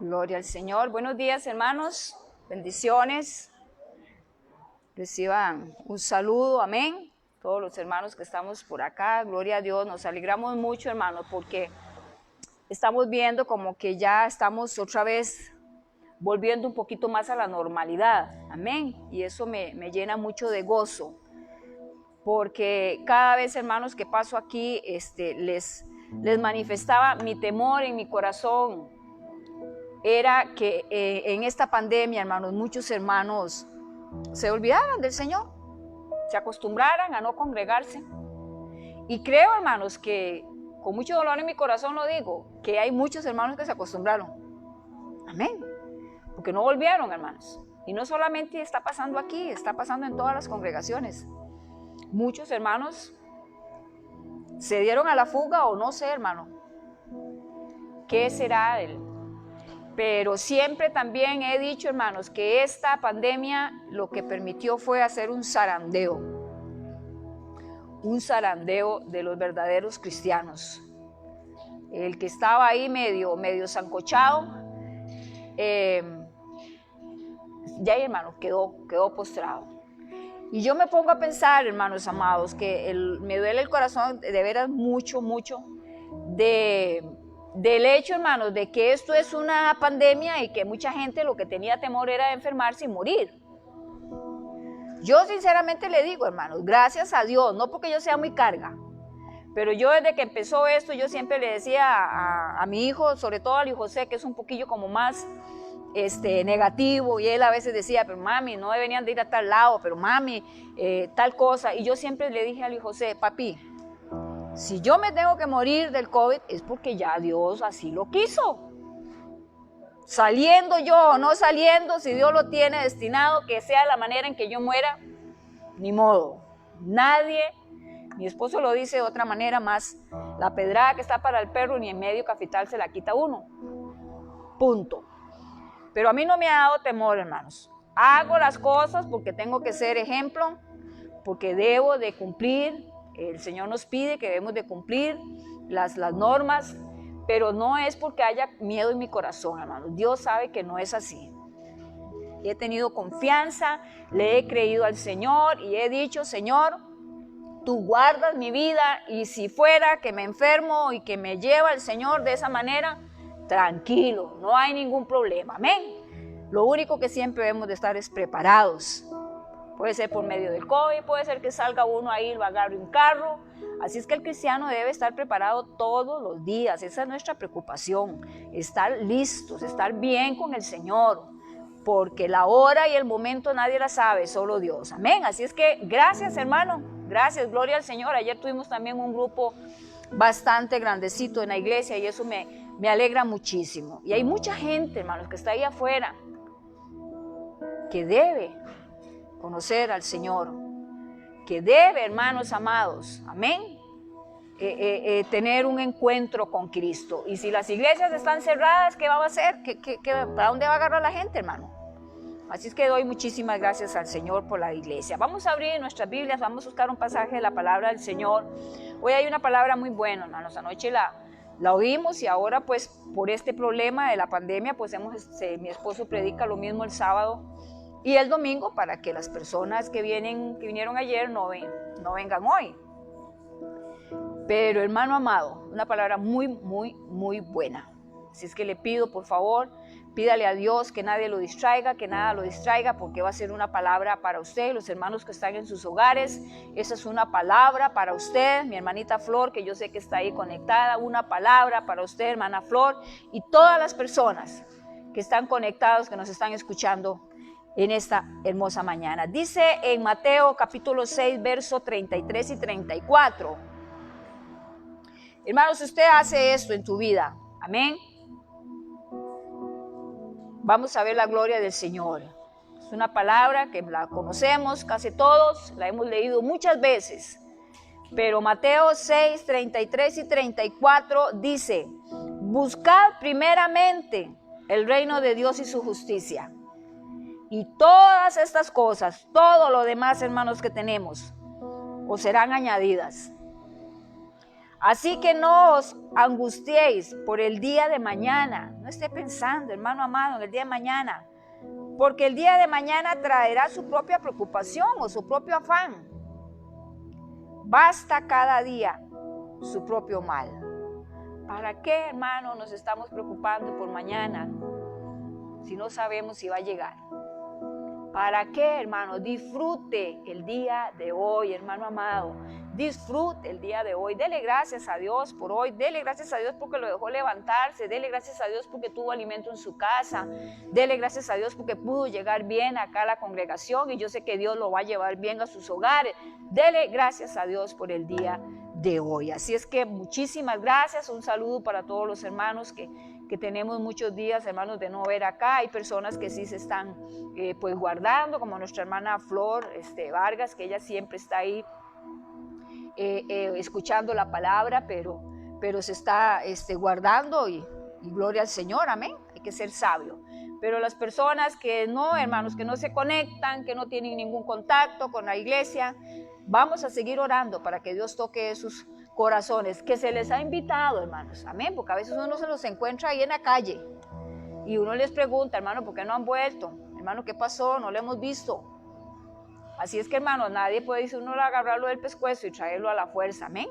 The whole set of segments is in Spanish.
Gloria al Señor. Buenos días, hermanos. Bendiciones. Reciban un saludo. Amén. Todos los hermanos que estamos por acá. Gloria a Dios. Nos alegramos mucho, hermanos, porque estamos viendo como que ya estamos otra vez volviendo un poquito más a la normalidad. Amén. Y eso me llena mucho de gozo. Porque cada vez, hermanos, que paso aquí, les manifestaba mi temor en mi corazón. Era que en esta pandemia, hermanos, muchos hermanos se olvidaran del Señor, se acostumbraran a no congregarse. Y creo, hermanos, que con mucho dolor en mi corazón lo digo, que hay muchos hermanos que se acostumbraron. Amén. Porque no volvieron, hermanos. Y no solamente está pasando aquí, está pasando en todas las congregaciones. Muchos hermanos se dieron a la fuga o no sé, hermano, ¿qué será de él? Pero siempre también he dicho, hermanos, que esta pandemia lo que permitió fue hacer un zarandeo de los verdaderos cristianos. El que estaba ahí medio sancochado, ya, hermanos, quedó postrado. Y yo me pongo a pensar, hermanos amados, que me duele el corazón de veras mucho del hecho, hermanos, de que esto es una pandemia y que mucha gente lo que tenía temor era de enfermarse y morir. Yo sinceramente le digo, hermanos, gracias a Dios, no porque yo sea muy carga, pero yo desde que empezó esto, yo siempre le decía a mi hijo, sobre todo al hijo José, que es un poquillo como más negativo, y él a veces decía, pero mami, no deberían de ir a tal lado, pero mami, tal cosa, y yo siempre le dije al hijo José, papi, si yo me tengo que morir del COVID es porque ya Dios así lo quiso. Saliendo yo o no saliendo, si Dios lo tiene destinado, que sea la manera en que yo muera, ni modo. Nadie, mi esposo lo dice de otra manera más, la pedrada que está para el perro ni en medio capital se la quita uno. Punto. Pero a mí no me ha dado temor, hermanos. Hago las cosas porque tengo que ser ejemplo, porque debo de cumplir. El Señor nos pide que debemos de cumplir las normas, pero no es porque haya miedo en mi corazón, hermanos. Dios sabe que no es así. He tenido confianza, le he creído al Señor y he dicho, Señor, tú guardas mi vida y si fuera que me enfermo y que me lleva el Señor de esa manera, tranquilo, no hay ningún problema. Amén. Lo único que siempre debemos de estar es preparados. Puede ser por medio del COVID, puede ser que salga uno ahí y lo agarre un carro. Así es que el cristiano debe estar preparado todos los días. Esa es nuestra preocupación. Estar listos, estar bien con el Señor. Porque la hora y el momento nadie la sabe, solo Dios. Amén. Así es que gracias, hermano. Gracias, gloria al Señor. Ayer tuvimos también un grupo bastante grandecito en la iglesia y eso me alegra muchísimo. Y hay mucha gente, hermanos, que está ahí afuera, que debe conocer al Señor, que debe, hermanos amados, amén, tener un encuentro con Cristo. Y si las iglesias están cerradas, ¿qué va a hacer? ¿Para dónde va a agarrar la gente, hermano? Así es que doy muchísimas gracias al Señor por la iglesia. Vamos a abrir nuestras Biblias, vamos a buscar un pasaje de la palabra del Señor. Hoy hay una palabra muy buena, hermanos. Anoche la oímos y ahora pues por este problema de la pandemia pues mi esposo predica lo mismo el sábado y el domingo para que las personas que vinieron ayer no vengan hoy. Pero hermano amado, una palabra muy buena. Así es que le pido, por favor, pídale a Dios que nadie lo distraiga, que nada lo distraiga, porque va a ser una palabra para usted, los hermanos que están en sus hogares. Esa es una palabra para usted, mi hermanita Flor, que yo sé que está ahí conectada, una palabra para usted, hermana Flor, y todas las personas que están conectados, que nos están escuchando en esta hermosa mañana. Dice en Mateo capítulo 6, verso 33 y 34. Hermanos, si usted hace esto en tu vida, amén, vamos a ver la gloria del Señor. Es una palabra que la conocemos casi todos, la hemos leído muchas veces. Pero Mateo 6, 33 y 34 dice, buscad primeramente el reino de Dios y su justicia. Y todas estas cosas, todo lo demás, hermanos, que tenemos, os serán añadidas. Así que no os angustiéis por el día de mañana. No esté pensando, hermano amado, en el día de mañana. Porque el día de mañana traerá su propia preocupación o su propio afán. Basta cada día su propio mal. ¿Para qué, hermano, nos estamos preocupando por mañana si no sabemos si va a llegar? ¿Para qué, hermano? Disfrute el día de hoy, hermano amado. Disfrute el día de hoy. Dele gracias a Dios por hoy. Dele gracias a Dios porque lo dejó levantarse. Dele gracias a Dios porque tuvo alimento en su casa. Dele gracias a Dios porque pudo llegar bien acá a la congregación y yo sé que Dios lo va a llevar bien a sus hogares. Dele gracias a Dios por el día de hoy. Así es que muchísimas gracias. Un saludo para todos los hermanos que tenemos muchos días, hermanos, de no ver acá. Hay personas que sí se están pues guardando, como nuestra hermana Flor Vargas, que ella siempre está ahí escuchando la palabra, pero se está guardando y gloria al Señor, amén. Hay que ser sabio. Pero las personas que no, hermanos, que no se conectan, que no tienen ningún contacto con la iglesia, vamos a seguir orando para que Dios toque esos corazones que se les ha invitado, hermanos, amén, porque a veces uno se los encuentra ahí en la calle y uno les pregunta, hermano, ¿por qué no han vuelto? Hermano, ¿qué pasó? No lo hemos visto. Así es que, hermano, nadie puede decir uno agarrarlo del pescuezo y traerlo a la fuerza, amén.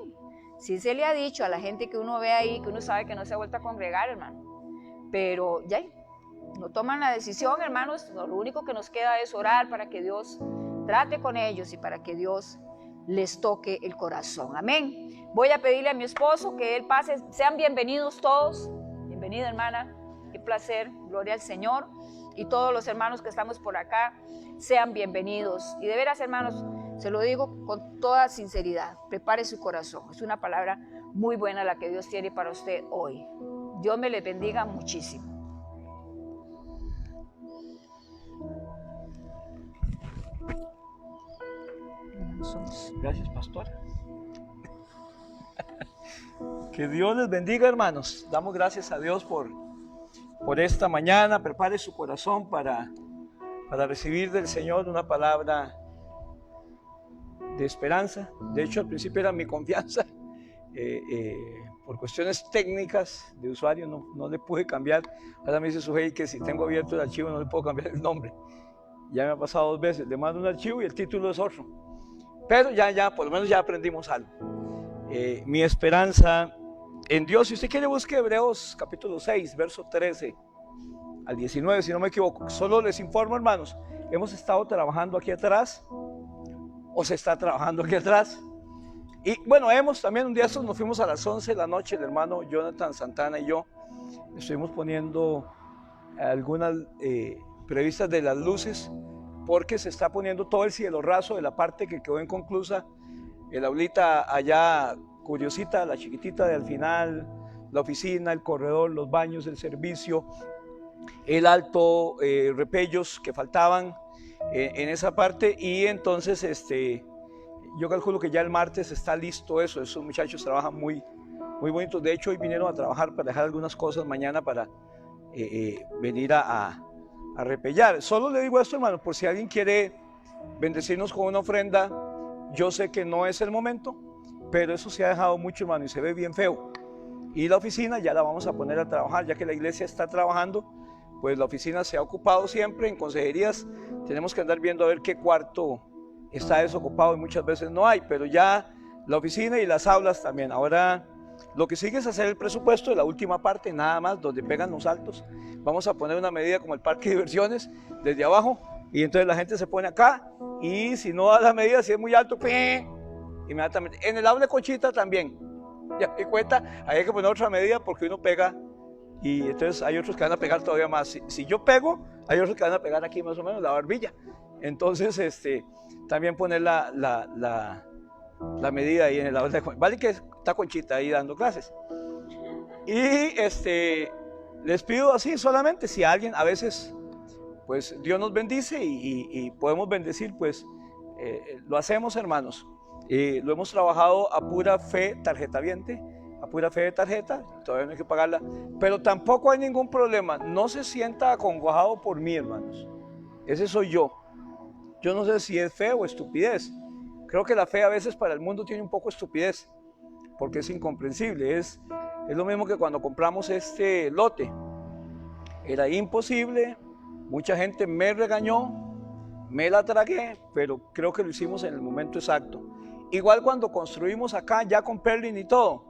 Sí se le ha dicho a la gente que uno ve ahí, que uno sabe que no se ha vuelto a congregar, hermano, pero ya no toman la decisión, hermanos. Lo único que nos queda es orar para que Dios trate con ellos y para que Dios les toque el corazón, amén. Voy a pedirle a mi esposo que él pase. Sean bienvenidos todos. Bienvenida, hermana, qué placer, gloria al Señor. Y todos los hermanos que estamos por acá, sean bienvenidos. Y de veras, hermanos, se lo digo con toda sinceridad, prepare su corazón. Es una palabra muy buena la que Dios tiene para usted hoy. Dios me les bendiga muchísimo. Gracias, pastor. Que Dios les bendiga, hermanos. Damos gracias a Dios por esta mañana. Prepare su corazón para recibir del Señor una palabra de esperanza. De hecho, al principio era mi confianza. Por cuestiones técnicas de usuario no le pude cambiar. Ahora me dice Sujei que si tengo abierto el archivo no le puedo cambiar el nombre. Ya me ha pasado 2 veces. Le mando un archivo y el título es otro. Pero ya, por lo menos ya aprendimos algo. Mi esperanza en Dios. Si usted quiere, busque Hebreos capítulo 6, verso 13 al 19, si no me equivoco. Solo les informo, hermanos, hemos estado trabajando aquí atrás, o se está trabajando aquí atrás. Y bueno, también un día nos fuimos a las 11 de la noche, el hermano Jonathan Santana y yo estuvimos poniendo algunas previstas de las luces, porque se está poniendo todo el cielo raso de la parte que quedó inconclusa, el aulita allá curiosita, la chiquitita de al final, la oficina, el corredor, los baños, el servicio, el alto, repellos que faltaban en esa parte. Y entonces yo calculo que ya el martes está listo eso. Esos muchachos trabajan muy bonitos. De hecho, hoy vinieron a trabajar para dejar algunas cosas mañana para venir a repellar. Solo le digo esto, hermano, por si alguien quiere bendecirnos con una ofrenda. Yo sé que no es el momento, pero eso se ha dejado mucho, hermano, y se ve bien feo. Y la oficina ya la vamos a poner a trabajar, ya que la iglesia está trabajando, pues la oficina se ha ocupado siempre. En consejerías tenemos que andar viendo a ver qué cuarto está desocupado y muchas veces no hay, pero ya la oficina y las aulas también. Ahora lo que sigue es hacer el presupuesto de la última parte, nada más, donde pegan los altos. Vamos a poner una medida como el parque de diversiones desde abajo, y entonces la gente se pone acá, y si no da la medida, si es muy alto, inmediatamente. En el aula de Conchita también, ya me cuenta, hay que poner otra medida porque uno pega, y entonces hay otros que van a pegar todavía más. Si yo pego, hay otros que van a pegar aquí más o menos la barbilla. Entonces también poner la medida ahí en el aula de Conchita. Vale que está Conchita ahí dando clases. Y les pido así solamente, si alguien a veces, pues Dios nos bendice y podemos bendecir, pues lo hacemos, hermanos. Lo hemos trabajado a pura fe tarjetaviente, a pura fe de tarjeta, todavía no hay que pagarla, pero tampoco hay ningún problema. No se sienta acongojado por mí, hermanos. Ese soy yo. No sé si es fe o estupidez. Creo que la fe a veces para el mundo tiene un poco de estupidez, porque es incomprensible. Es lo mismo que cuando compramos este lote. Era imposible, mucha gente me regañó, me la tragué, pero creo que lo hicimos en el momento exacto. Igual cuando construimos acá, ya con Perlin y todo.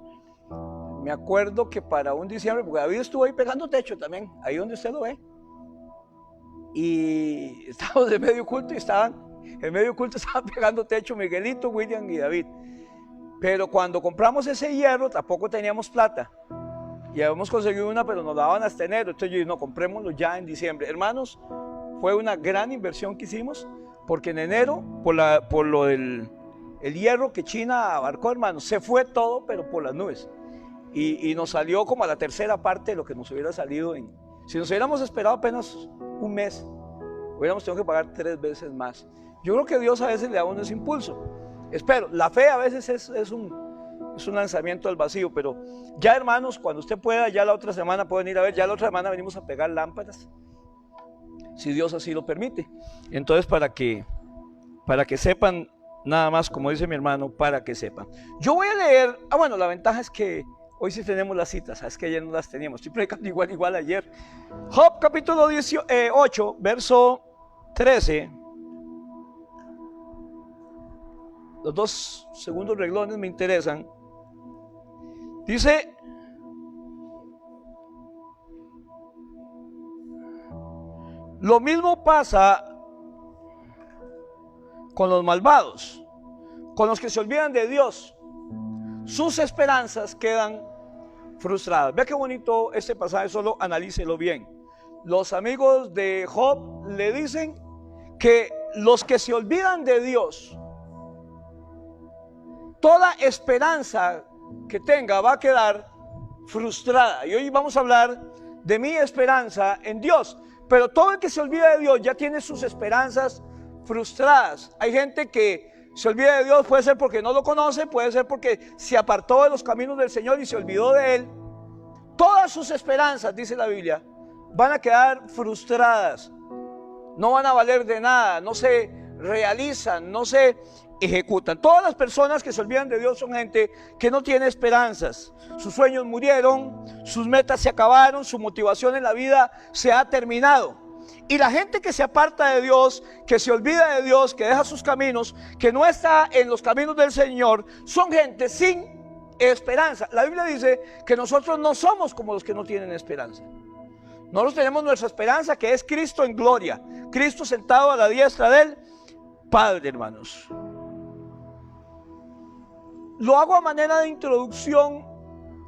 Me acuerdo que para un diciembre, porque David estuvo ahí pegando techo también, ahí donde usted lo ve. Y estábamos en medio culto y estaban pegando techo Miguelito, William y David. Pero cuando compramos ese hierro, tampoco teníamos plata. Y habíamos conseguido una, pero nos la daban hasta enero. Entonces yo dije, no, comprémoslo ya en diciembre. Hermanos, fue una gran inversión que hicimos, porque en enero, por lo del el hierro que China abarcó, hermanos, se fue todo, pero por las nubes. Y nos salió como a la tercera parte de lo que nos hubiera salido en... Si nos hubiéramos esperado apenas un mes, hubiéramos tenido que pagar 3 veces más. Yo creo que Dios a veces le da uno ese impulso. Espero, la fe a veces es un lanzamiento al vacío, pero ya, hermanos, cuando usted pueda, ya la otra semana pueden ir a ver, ya la otra semana venimos a pegar lámparas, si Dios así lo permite. Entonces, para que sepan, nada más, como dice mi hermano, para que sepan. Yo voy a leer, bueno, la ventaja es que hoy sí tenemos las citas, sabes que ayer no las teníamos, estoy predicando igual ayer. Job capítulo 8, verso 13. Los 2 segundos renglones me interesan. Dice: lo mismo pasa con los malvados, con los que se olvidan de Dios. Sus esperanzas quedan frustradas. Vea qué bonito este pasaje, solo analícelo bien. Los amigos de Job le dicen que los que se olvidan de Dios, toda esperanza que tenga va a quedar frustrada. Y hoy vamos a hablar de mi esperanza en Dios. Pero todo el que se olvida de Dios ya tiene sus esperanzas frustradas. Hay gente que se olvida de Dios, puede ser porque no lo conoce, puede ser porque se apartó de los caminos del Señor y se olvidó de Él. Todas sus esperanzas, dice la Biblia, van a quedar frustradas. No van a valer de nada, no se realizan, no se ejecutan. Todas las personas que se olvidan de Dios son gente que no tiene esperanzas. Sus sueños murieron, sus metas se acabaron, su motivación en la vida se ha terminado. Y la gente que se aparta de Dios, que se olvida de Dios, que deja sus caminos, que no está en los caminos del Señor, son gente sin esperanza. La Biblia dice que nosotros no somos como los que no tienen esperanza. Nosotros tenemos nuestra esperanza, que es Cristo en gloria, Cristo sentado a la diestra del Padre, hermanos. Lo hago a manera de introducción,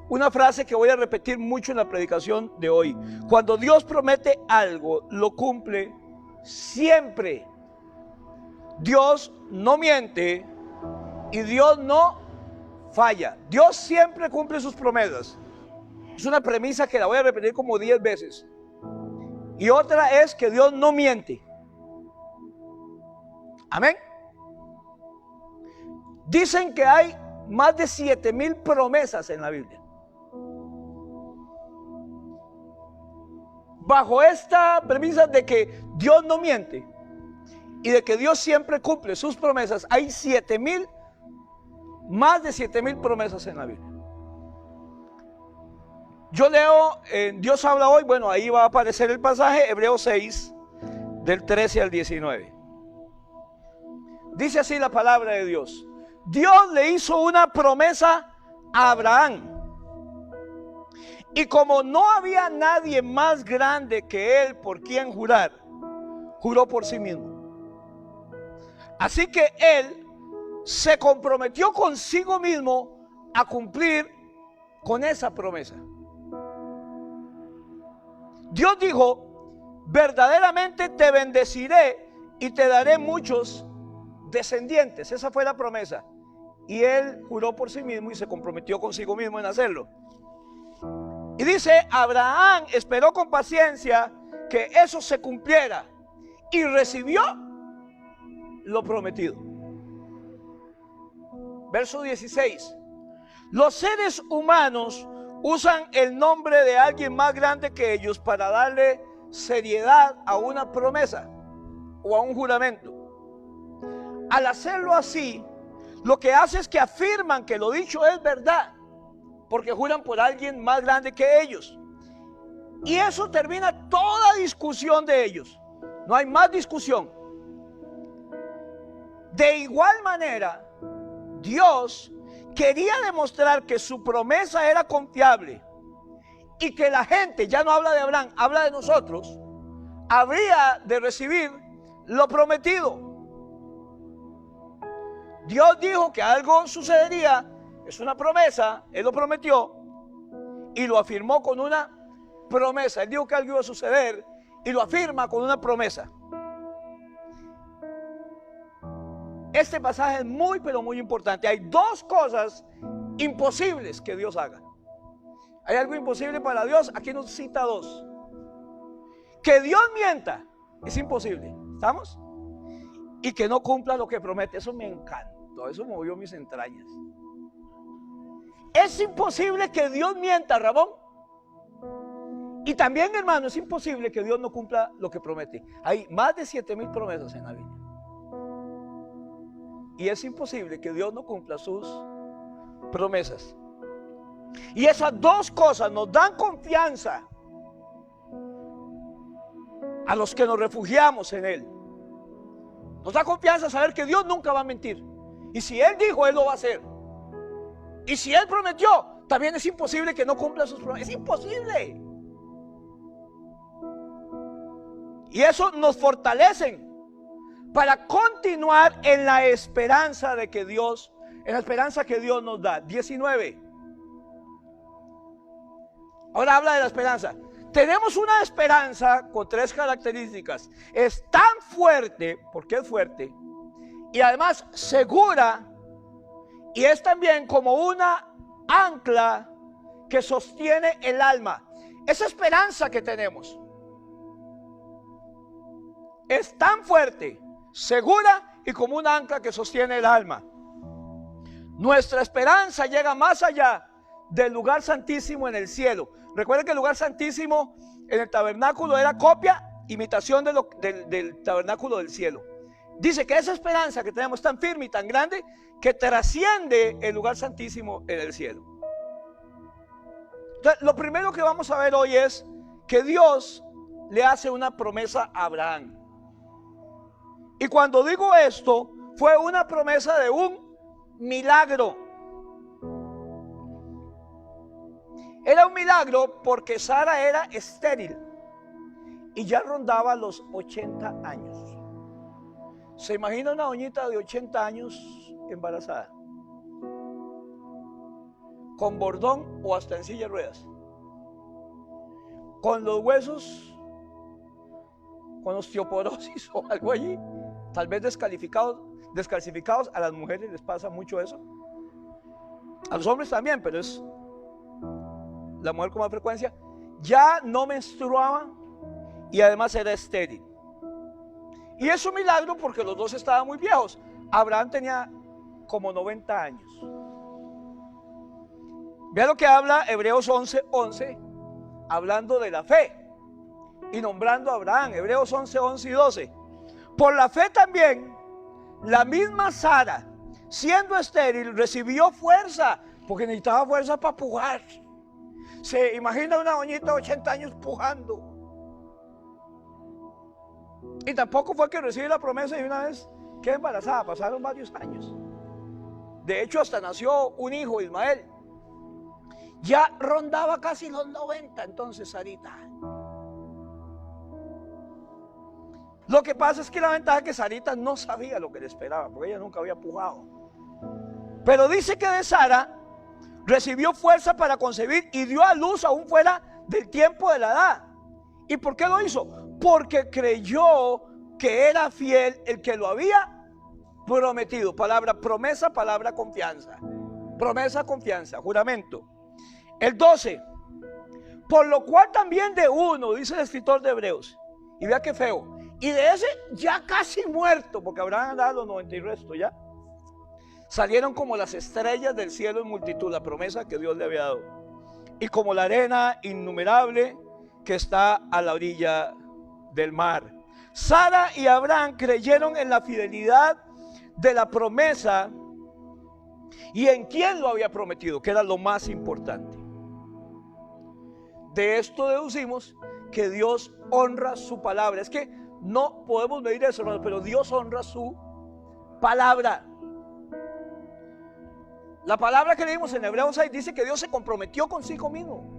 una frase que voy a repetir mucho en la predicación de hoy. Cuando Dios promete algo, lo cumple siempre. Dios no miente y Dios no falla. Dios siempre cumple sus promesas. Es una premisa que la voy a repetir como 10 veces. Y otra es que Dios no miente. Amén. Dicen que hay más de 7,000 promesas en la Biblia. Bajo esta premisa de que Dios no miente y de que Dios siempre cumple sus promesas, hay 7,000, más de 7,000 promesas en la Biblia. Yo leo, Dios habla hoy, bueno, ahí va a aparecer el pasaje, Hebreos 6, del 13 al 19. Dice así la palabra de Dios: Dios le hizo una promesa a Abraham, y como no había nadie más grande que él por quien jurar, juró por sí mismo. Así que él se comprometió consigo mismo a cumplir con esa promesa. Dios dijo: verdaderamente te bendeciré y te daré muchos descendientes. Esa fue la promesa. Y él juró por sí mismo y se comprometió consigo mismo en hacerlo. Y dice: Abraham esperó con paciencia que eso se cumpliera y recibió lo prometido. Verso 16. Los seres humanos usan el nombre de alguien más grande que ellos para darle seriedad a una promesa o a un juramento. Al hacerlo así, lo que hace es que afirman que lo dicho es verdad, porque juran por alguien más grande que ellos. Y eso termina toda discusión de ellos. No hay más discusión. De igual manera, Dios quería demostrar que su promesa era confiable y que la gente, ya no habla de Abraham, habla de nosotros, habría de recibir lo prometido. Dios dijo que algo sucedería, es una promesa, Él lo prometió y lo afirmó con una promesa. Él dijo que algo iba a suceder y lo afirma con una promesa. Este pasaje es muy, pero muy importante. Hay dos cosas imposibles que Dios haga. ¿Hay algo imposible para Dios? Aquí nos cita dos. Que Dios mienta es imposible. ¿Estamos? Y que no cumpla lo que promete. Eso me encantó. Eso movió mis entrañas. Es imposible que Dios mienta, Ramón. Y también, hermano, es imposible que Dios no cumpla lo que promete. Hay más de 7,000 promesas en la Biblia. Y es imposible que Dios no cumpla sus promesas. Y esas dos cosas nos dan confianza a los que nos refugiamos en Él. Nos da confianza saber que Dios nunca va a mentir. Y si Él dijo, Él lo va a hacer. Y si Él prometió, también es imposible que no cumpla sus promesas. Es imposible. Y eso nos fortalece para continuar en la esperanza de que Dios, en la esperanza que Dios nos da. 19. Ahora habla de la esperanza. Tenemos una esperanza con tres características. Es tan fuerte, porque es fuerte, y además segura, y es también como una ancla que sostiene el alma. Esa esperanza que tenemos es tan fuerte, segura y como un ancla que sostiene el alma. Nuestra esperanza llega más allá del lugar santísimo en el cielo. Recuerden que el lugar santísimo en el tabernáculo era copia, imitación del tabernáculo del cielo. Dice que esa esperanza que tenemos es tan firme y tan grande que trasciende el lugar santísimo en el cielo. Entonces, lo primero que vamos a ver hoy es que Dios le hace una promesa a Abraham. Y cuando digo esto, fue una promesa de un milagro. Era un milagro porque Sara era estéril y ya rondaba los 80 años. ¿Se imagina una doñita de 80 años embarazada? Con bordón o hasta en silla de ruedas. Con los huesos, con osteoporosis o algo allí. Tal vez descalcificados. A las mujeres les pasa mucho eso. A los hombres también, pero es la mujer con más frecuencia. Ya no menstruaba y además era estéril. Y es un milagro porque los dos estaban muy viejos. Abraham tenía como 90 años. Vea lo que habla Hebreos 11:11, hablando de la fe y nombrando a Abraham. Hebreos 11:11 y 12. Por la fe también, la misma Sara, siendo estéril, recibió fuerza, porque necesitaba fuerza para pujar. Se imagina una doñita de 80 años pujando. Y tampoco fue que recibe la promesa y una vez quedó embarazada, pasaron varios años. De hecho, hasta nació un hijo, Ismael. Ya rondaba casi los 90 entonces Sarita. Lo que pasa es que la ventaja es que Sarita no sabía lo que le esperaba, porque ella nunca había pujado. Pero dice que de Sara recibió fuerza para concebir y dio a luz aún fuera del tiempo de la edad. ¿Y por qué lo hizo? Porque creyó que era fiel el que lo había prometido. Palabra promesa, palabra confianza. Promesa, confianza, juramento. El 12. Por lo cual también de uno, dice el escritor de Hebreos, y vea qué feo, y de ese ya casi muerto, porque Abraham andaba a los 90 y resto ya, salieron como las estrellas del cielo en multitud, la promesa que Dios le había dado, y como la arena innumerable que está a la orilla del mar. Sara y Abraham creyeron en la fidelidad de la promesa y en quién lo había prometido, que era lo más importante. De esto deducimos que Dios honra su palabra. Es que no podemos medir eso, hermanos, pero Dios honra su palabra. La palabra que leímos en Hebreos 6 dice que Dios se comprometió consigo mismo.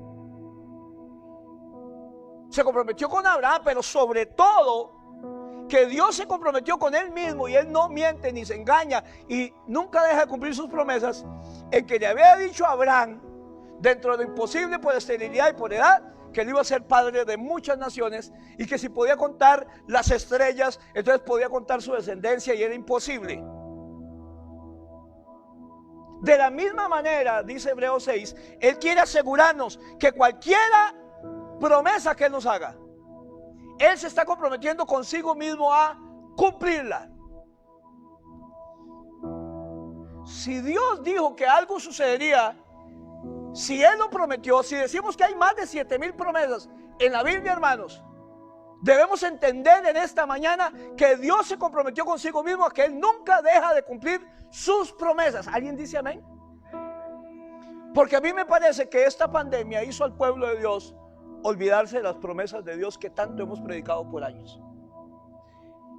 Se comprometió con Abraham, pero sobre todo que Dios se comprometió con Él mismo, y Él no miente ni se engaña y nunca deja de cumplir sus promesas, en que le había dicho a Abraham, dentro de lo imposible por esterilidad y por edad, que él iba a ser padre de muchas naciones, y que si podía contar las estrellas, entonces podía contar su descendencia, y era imposible. De la misma manera, dice Hebreos 6, Él quiere asegurarnos que cualquiera promesa que Él nos haga, Él se está comprometiendo consigo mismo a cumplirla. Si Dios dijo que algo sucedería, si Él lo prometió, si decimos que hay más de 7,000 promesas en la Biblia, hermanos, debemos entender en esta mañana que Dios se comprometió consigo mismo, a que Él nunca deja de cumplir sus promesas. ¿Alguien dice amén? Porque a mí me parece que esta pandemia hizo al pueblo de Dios olvidarse de las promesas de Dios que tanto hemos predicado por años.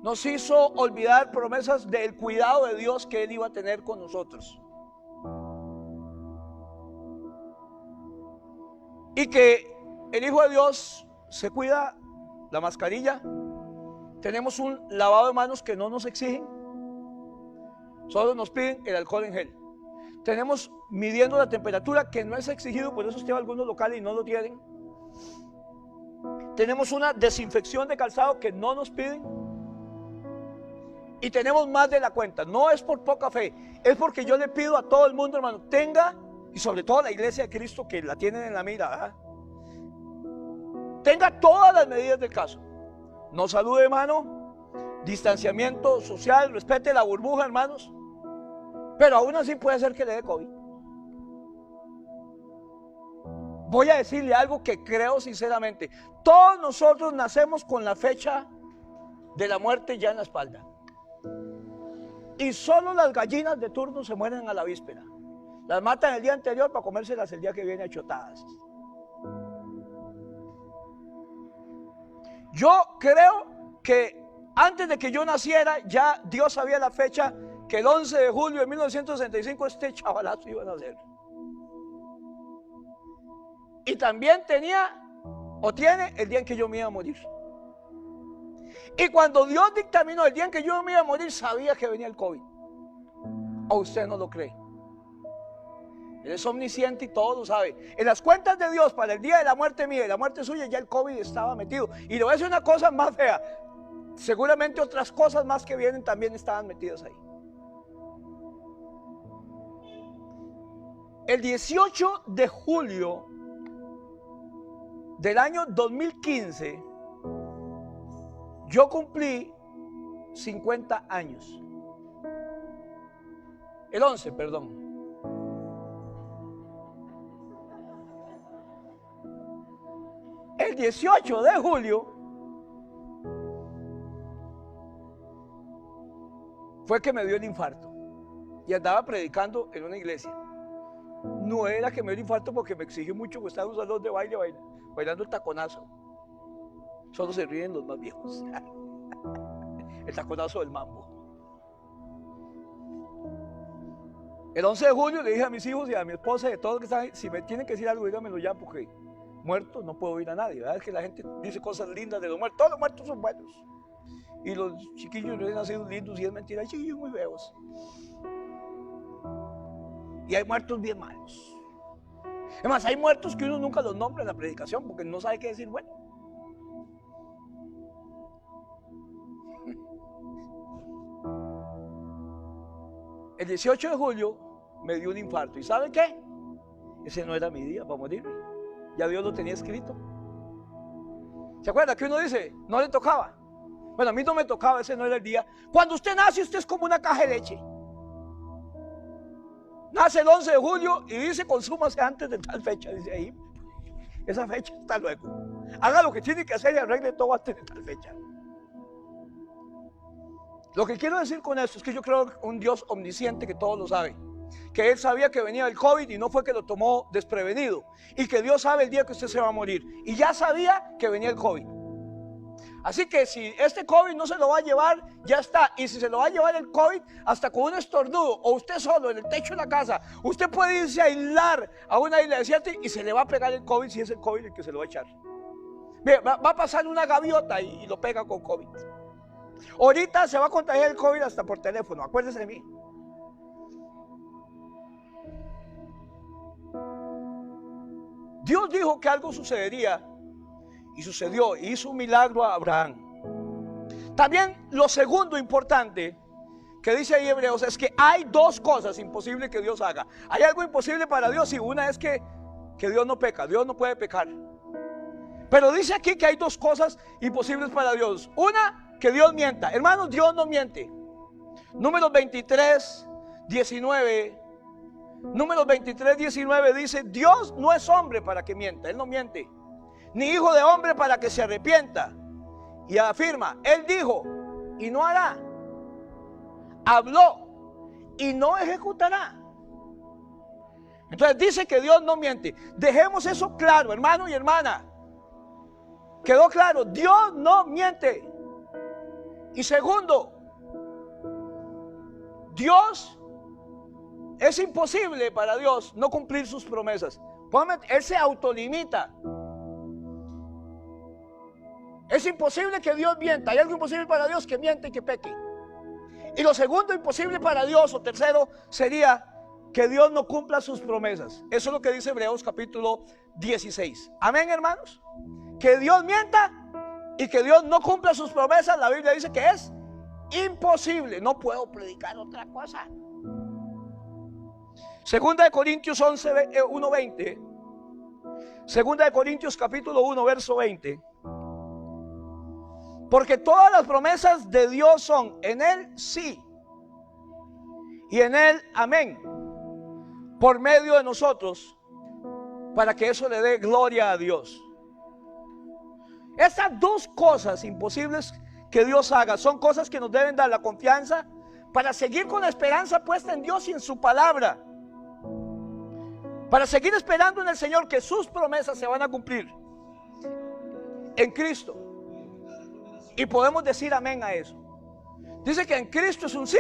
Nos hizo olvidar promesas del cuidado de Dios que Él iba a tener con nosotros. Y que el Hijo de Dios se cuida la mascarilla. Tenemos un lavado de manos que no nos exigen, solo nos piden el alcohol en gel. Tenemos midiendo la temperatura, que no es exigido, por eso usted va a algunos locales y no lo tienen. Tenemos una desinfección de calzado que no nos piden. Y tenemos más de la cuenta. No es por poca fe, es porque yo le pido a todo el mundo, hermano, tenga, y sobre todo a la iglesia de Cristo, que la tienen en la mira, ¿verdad?, tenga todas las medidas del caso. No salude de mano, distanciamiento social, respete la burbuja, hermanos. Pero aún así puede ser que le dé COVID. Voy a decirle algo que creo sinceramente. Todos nosotros nacemos con la fecha de la muerte ya en la espalda. Y solo las gallinas de turno se mueren a la víspera. Las matan el día anterior para comérselas el día que viene achotadas. Yo creo que antes de que yo naciera, ya Dios sabía la fecha que el 11 de julio de 1965 este chavalazo iba a nacer. Y también tenía, o tiene, el día en que yo me iba a morir. Y cuando Dios dictaminó el día en que yo me iba a morir, sabía que venía el COVID. ¿O usted no lo cree? Él es omnisciente y todo lo sabe. En las cuentas de Dios, para el día de la muerte mía y la muerte suya, ya el COVID estaba metido. Y le voy a decir una cosa más fea. Seguramente otras cosas más que vienen también estaban metidas ahí. El 18 de julio del año 2015, yo cumplí 50 años. El 11, perdón. El 18 de julio fue que me dio el infarto y andaba predicando en una iglesia. No era que me dio el infarto porque me exigió mucho, porque estaba en un salón de baile bailando el taconazo. Solo se ríen los más viejos. El taconazo del mambo. El 11 de julio le dije a mis hijos y a mi esposa y a todos los que están ahí, si me tienen que decir algo, díganmelo ya, porque muerto no puedo oír a nadie, ¿verdad? Es que la gente dice cosas lindas de los muertos. Todos los muertos son buenos. Y los chiquillos recién nacidos lindos, y es mentira, hay chiquillos muy feos. Y hay muertos bien malos. Además, hay muertos que uno nunca los nombra en la predicación porque no sabe qué decir bueno. El 18 de julio me dio un infarto. ¿Y sabe qué? Ese no era mi día para morirme. Ya Dios lo tenía escrito. ¿Se acuerda que uno dice, no le tocaba? Bueno, a mí no me tocaba, ese no era el día. Cuando usted nace, usted es como una caja de leche. Nace el 11 de julio y dice, consúmase antes de tal fecha. Dice ahí, esa fecha está luego. Haga lo que tiene que hacer y arregle todo antes de tal fecha. Lo que quiero decir con esto es que yo creo en un Dios omnisciente que todo lo sabe. que él sabía que venía el COVID y no fue que lo tomó desprevenido. Y que Dios sabe el día que usted se va a morir. Y ya sabía que venía el COVID. Así que si este COVID no se lo va a llevar, ya está. Y si se lo va a llevar el COVID, hasta con un estornudo, o usted solo en el techo de la casa, usted puede irse a aislar a una isla desierta y se le va a pegar el COVID si es el COVID el que se lo va a echar. Mira, va a pasar una gaviota y lo pega con COVID. Ahorita se va a contagiar el COVID hasta por teléfono, acuérdese de mí. Dios dijo que algo sucedería y sucedió, y hizo un milagro a Abraham. También lo segundo importante que dice ahí Hebreos es que hay dos cosas imposibles que Dios haga. Hay algo imposible para Dios y una es que Dios no peca, Dios no puede pecar. Pero dice aquí que hay dos cosas imposibles para Dios. Una, que Dios mienta. Hermanos, Dios no miente. Números 23, 19. Números 23, 19 dice: Dios no es hombre para que mienta, Él no miente, ni hijo de hombre para que se arrepienta. Y afirma, Él dijo y no hará, habló y no ejecutará. Entonces dice que Dios no miente. Dejemos eso claro, hermano y hermana. Quedó claro, Dios no miente. Y segundo, Dios, es imposible para Dios no cumplir sus promesas. Él se autolimita. Es imposible que Dios mienta. Hay algo imposible para Dios, que miente y que peque. Y lo segundo imposible para Dios, o tercero, sería que Dios no cumpla sus promesas. Eso es lo que dice Hebreos capítulo 16. Amén, hermanos. Que Dios mienta y que Dios no cumpla sus promesas, la Biblia dice que es imposible. No puedo predicar otra cosa. Segunda de Corintios 1:20. Segunda de Corintios capítulo 1 verso 20. Porque todas las promesas de Dios son en Él sí y en Él amén, por medio de nosotros, para que eso le dé gloria a Dios. Estas dos cosas imposibles que Dios haga son cosas que nos deben dar la confianza para seguir con la esperanza puesta en Dios y en su palabra, para seguir esperando en el Señor que sus promesas se van a cumplir en Cristo. Y podemos decir amén a eso. Dice que en Cristo es un sí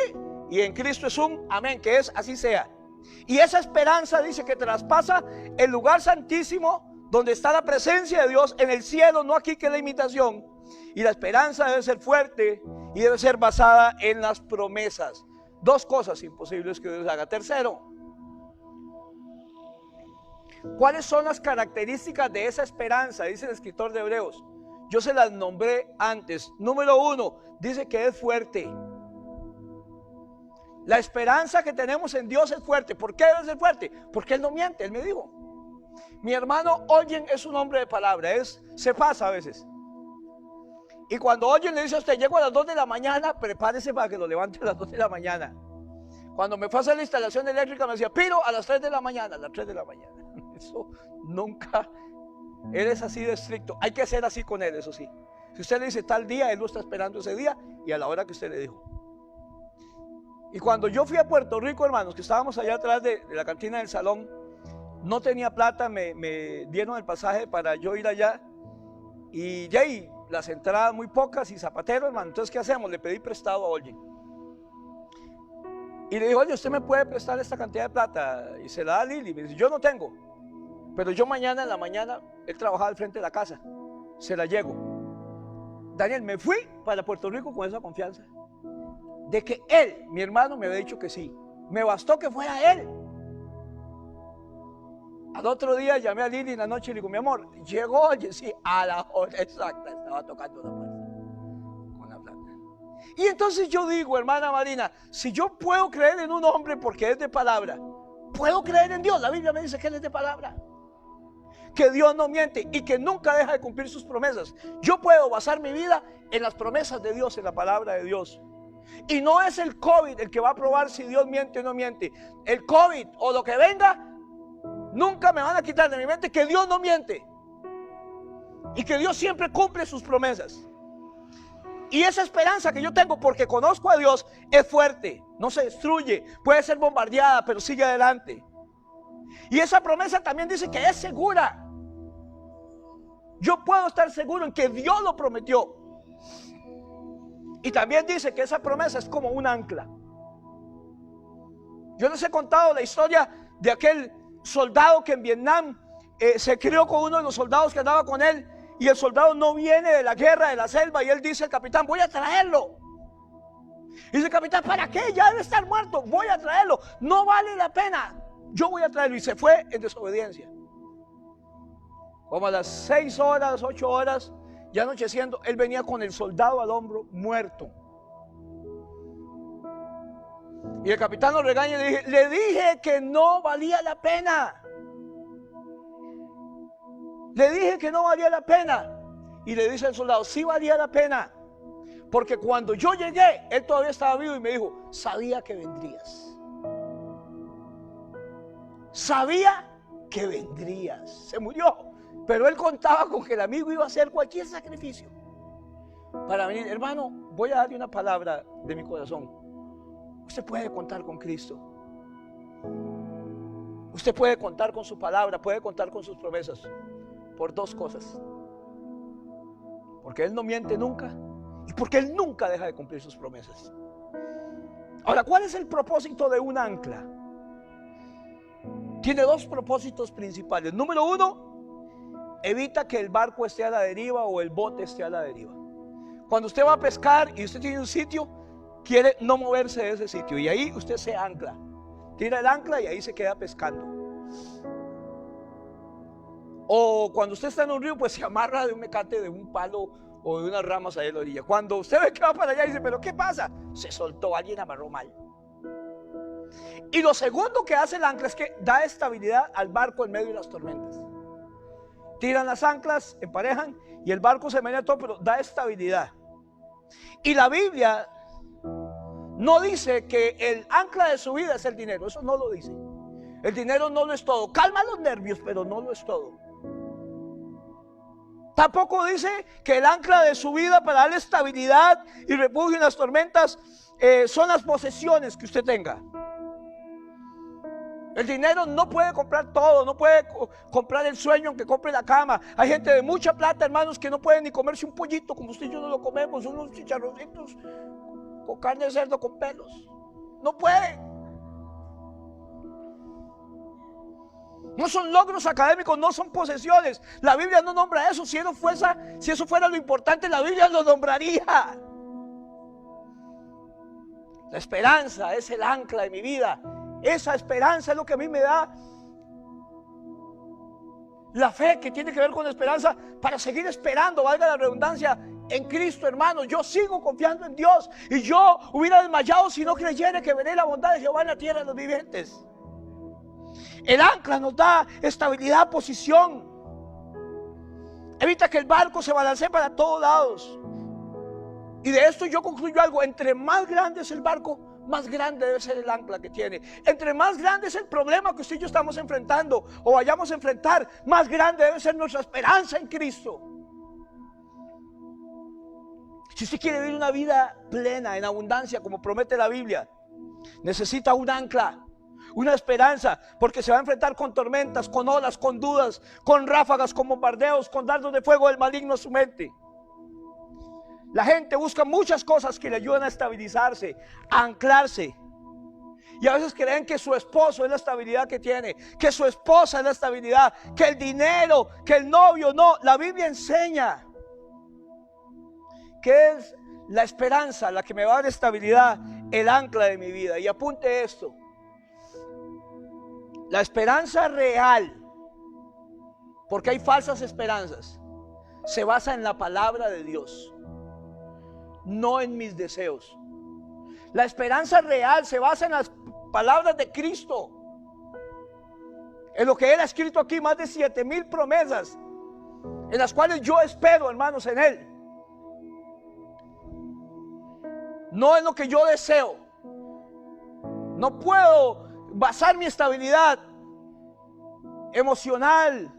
y en Cristo es un amén, que es así sea. Y esa esperanza dice que traspasa el lugar santísimo, donde está la presencia de Dios en el cielo, no aquí, que es la imitación. Y la esperanza debe ser fuerte y debe ser basada en las promesas. Dos cosas imposibles que Dios haga. Tercero, ¿cuáles son las características de esa esperanza? Dice el escritor de Hebreos. Yo se las nombré antes. Número uno, dice que es fuerte. La esperanza que tenemos en Dios es fuerte. ¿Por qué debe ser fuerte? Porque Él no miente, Él me dijo. Mi hermano Oyen es un hombre de palabra, se pasa a veces. Y cuando Oyen le dice a usted, llego a las 2 de la mañana, prepárese para que lo levante a las 2 de la mañana. Cuando me fue a hacer la instalación eléctrica me decía, Piro, a las 3 de la mañana, a las 3 de la mañana. Eso nunca, Él es así de estricto. Hay que ser así con Él, eso sí. Si usted le dice tal día, Él lo está esperando ese día y a la hora que usted le dijo. Y cuando yo fui a Puerto Rico, hermanos, que estábamos allá atrás de la cantina del salón, no tenía plata, me dieron el pasaje para yo ir allá. Y ya ahí, las entradas muy pocas y zapatero, hermano. Entonces, ¿qué hacemos? Le pedí prestado a Oye. Y le dijo, oye, ¿usted me puede prestar esta cantidad de plata? Y se la da a Lili. Me dice, yo no tengo. Pero yo mañana en la mañana, él trabajaba al frente de la casa. Se la llego. Daniel, me fui para Puerto Rico con esa confianza. De que él, mi hermano, me había dicho que sí. Me bastó que fuera él. Al otro día llamé a Lili en la noche y le digo, mi amor, llegó, oye, sí, a la hora exacta, estaba tocando la puerta con la plata. Y entonces yo digo, hermana Marina, si yo puedo creer en un hombre porque es de palabra, puedo creer en Dios. La Biblia me dice que Él es de palabra, que Dios no miente y que nunca deja de cumplir sus promesas. Yo puedo basar mi vida en las promesas de Dios, en la palabra de Dios. Y no es el COVID el que va a probar si Dios miente o no miente. El COVID o lo que venga nunca me van a quitar de mi mente que Dios no miente y que Dios siempre cumple sus promesas. Y esa esperanza que yo tengo porque conozco a Dios es fuerte, no se destruye, puede ser bombardeada, pero sigue adelante. Y esa promesa también dice que es segura. Yo puedo estar seguro en que Dios lo prometió. Y también dice que esa promesa es como un ancla. Yo les he contado la historia de aquel soldado que en Vietnam se crió con uno de los soldados que andaba con él. Y el soldado no viene de la guerra, de la selva. Y él dice al capitán: voy a traerlo. Y dice el capitán: ¿para qué? Ya debe estar muerto. Voy a traerlo. No vale la pena. Yo voy a traerlo. Y se fue en desobediencia. Como a las 6 horas, 8 horas, ya anocheciendo, él venía con el soldado al hombro, muerto. Y el capitán lo regaña y le dije que no valía la pena. Le dije que no valía la pena. Y le dice el soldado: sí valía la pena. Porque cuando yo llegué, él todavía estaba vivo y me dijo: sabía que vendrías. Sabía que vendrías. Se murió. Pero él contaba con que el amigo iba a hacer cualquier sacrificio para venir. Hermano, voy a darle una palabra de mi corazón. Usted puede contar con Cristo. Usted puede contar con su palabra, puede contar con sus promesas. Por dos cosas: porque Él no miente nunca y porque Él nunca deja de cumplir sus promesas. Ahora, ¿cuál es el propósito de un ancla? Tiene dos propósitos principales. Número uno, evita que el barco esté a la deriva o el bote esté a la deriva. Cuando usted va a pescar y usted tiene un sitio, quiere no moverse de ese sitio, y ahí usted se ancla, tira el ancla y ahí se queda pescando. O cuando usted está en un río, pues se amarra de un mecate, de un palo o de unas ramas ahí a la orilla. Cuando usted ve que va para allá, dice: ¿pero qué pasa? Se soltó, alguien amarró mal. Y lo segundo que hace el ancla es que da estabilidad al barco en medio de las tormentas. Tiran las anclas, emparejan y el barco se menea todo, pero da estabilidad. Y la Biblia no dice que el ancla de su vida es el dinero. Eso no lo dice. El dinero no lo es todo. Calma los nervios, pero no lo es todo. Tampoco dice que el ancla de su vida para darle estabilidad y refugio en las tormentas son las posesiones que usted tenga. El dinero no puede comprar todo, no puede comprar el sueño aunque compre la cama. Hay gente de mucha plata, hermanos, que no pueden ni comerse un pollito como usted y yo no lo comemos, unos chicharroncitos con carne de cerdo con pelos. No puede. No son logros académicos, no son posesiones. La Biblia no nombra eso. Si eso fuera lo importante, la Biblia lo nombraría. La esperanza es el ancla de mi vida. Esa esperanza es lo que a mí me da la fe, que tiene que ver con la esperanza para seguir esperando, valga la redundancia, en Cristo, hermano. Yo sigo confiando en Dios, y yo hubiera desmayado si no creyera que veré la bondad de Jehová en la tierra de los vivientes. El ancla nos da estabilidad, posición. Evita que el barco se balancee para todos lados. Y de esto yo concluyo algo: entre más grande es el barco, más grande debe ser el ancla que tiene. Entre más grande es el problema que usted y yo estamos enfrentando o vayamos a enfrentar, más grande debe ser nuestra esperanza en Cristo. Si usted quiere vivir una vida plena, en abundancia, como promete la Biblia, necesita un ancla, una esperanza, porque se va a enfrentar con tormentas, con olas, con dudas, con ráfagas, con bombardeos, con dardos de fuego del maligno a su mente. La gente busca muchas cosas que le ayudan a estabilizarse, a anclarse. Y a veces creen que su esposo es la estabilidad que tiene, que su esposa es la estabilidad, que el dinero, que el novio. No, la Biblia enseña que es la esperanza la que me va a dar estabilidad, el ancla de mi vida. Y apunte esto: la esperanza real, porque hay falsas esperanzas, se basa en la palabra de Dios, no en mis deseos. La esperanza real se basa en las palabras de Cristo, en lo que Él ha escrito aquí, más de 7,000 promesas, en las cuales yo espero, hermanos, en Él. No en lo que yo deseo. No puedo basar mi estabilidad emocional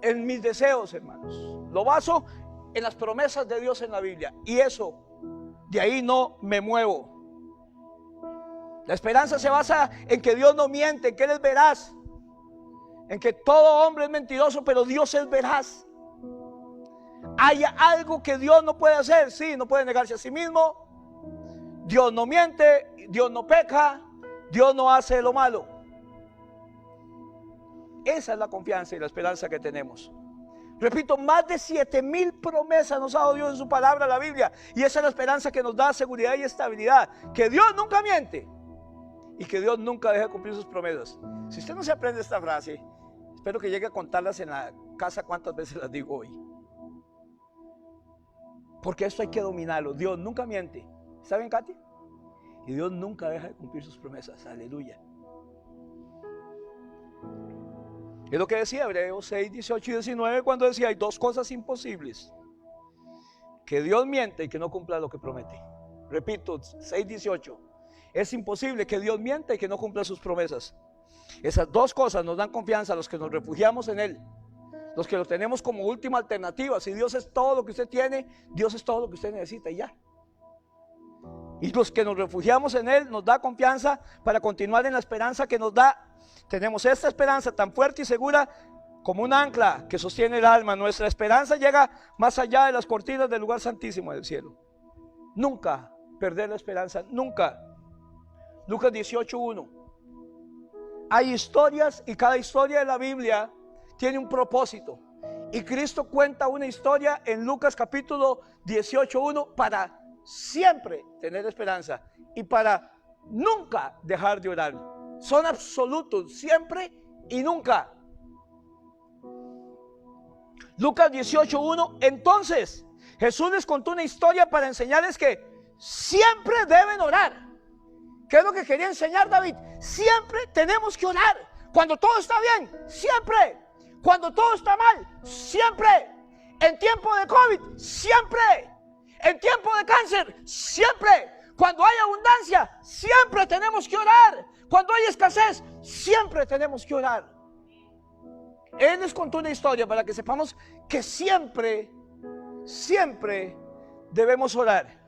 en mis deseos, hermanos. Lo baso en las promesas de Dios en la Biblia. Y eso, de ahí no me muevo. La esperanza se basa en que Dios no miente, en que Él es veraz, en que todo hombre es mentiroso, pero Dios es veraz. ¿Hay algo que Dios no puede hacer? Sí, no puede negarse a sí mismo. Dios no miente, Dios no peca, Dios no hace lo malo. Esa es la confianza y la esperanza que tenemos. Repito, más de 7,000 promesas nos ha dado Dios en su palabra, la Biblia. Y esa es la esperanza que nos da seguridad y estabilidad. Que Dios nunca miente y que Dios nunca deja de cumplir sus promesas. Si usted no se aprende esta frase, espero que llegue a contarlas en la casa cuántas veces las digo hoy. Porque esto hay que dominarlo. Dios nunca miente. ¿Está bien, Katy? Y Dios nunca deja de cumplir sus promesas. Aleluya. Es lo que decía Hebreos 6, 18 y 19 cuando decía: hay dos cosas imposibles: que Dios miente y que no cumpla lo que promete. Repito, 6, 18. Es imposible que Dios mienta y que no cumpla sus promesas. Esas dos cosas nos dan confianza a los que nos refugiamos en Él, los que lo tenemos como última alternativa. Si Dios es todo lo que usted tiene, Dios es todo lo que usted necesita y ya. Y los que nos refugiamos en Él nos da confianza para continuar en la esperanza que nos da. Tenemos esta esperanza tan fuerte y segura como un ancla que sostiene el alma. Nuestra esperanza llega más allá de las cortinas del lugar santísimo del cielo. Nunca perder la esperanza, nunca. Lucas 18:1. Hay historias y cada historia de la Biblia tiene un propósito. Y Cristo cuenta una historia en Lucas capítulo 18:1 para siempre tener esperanza y para nunca dejar de orar. Son absolutos, siempre y nunca. Lucas 18:1. Entonces Jesús les contó una historia para enseñarles que siempre deben orar. ¿Qué es lo que quería enseñar David? Siempre tenemos que orar. Cuando todo está bien, siempre. Cuando todo está mal, siempre. En tiempo de COVID, siempre. En tiempo de cáncer, siempre. Cuando hay abundancia, siempre tenemos que orar. Cuando hay escasez, siempre tenemos que orar. Él les contó una historia para que sepamos que siempre, siempre debemos orar.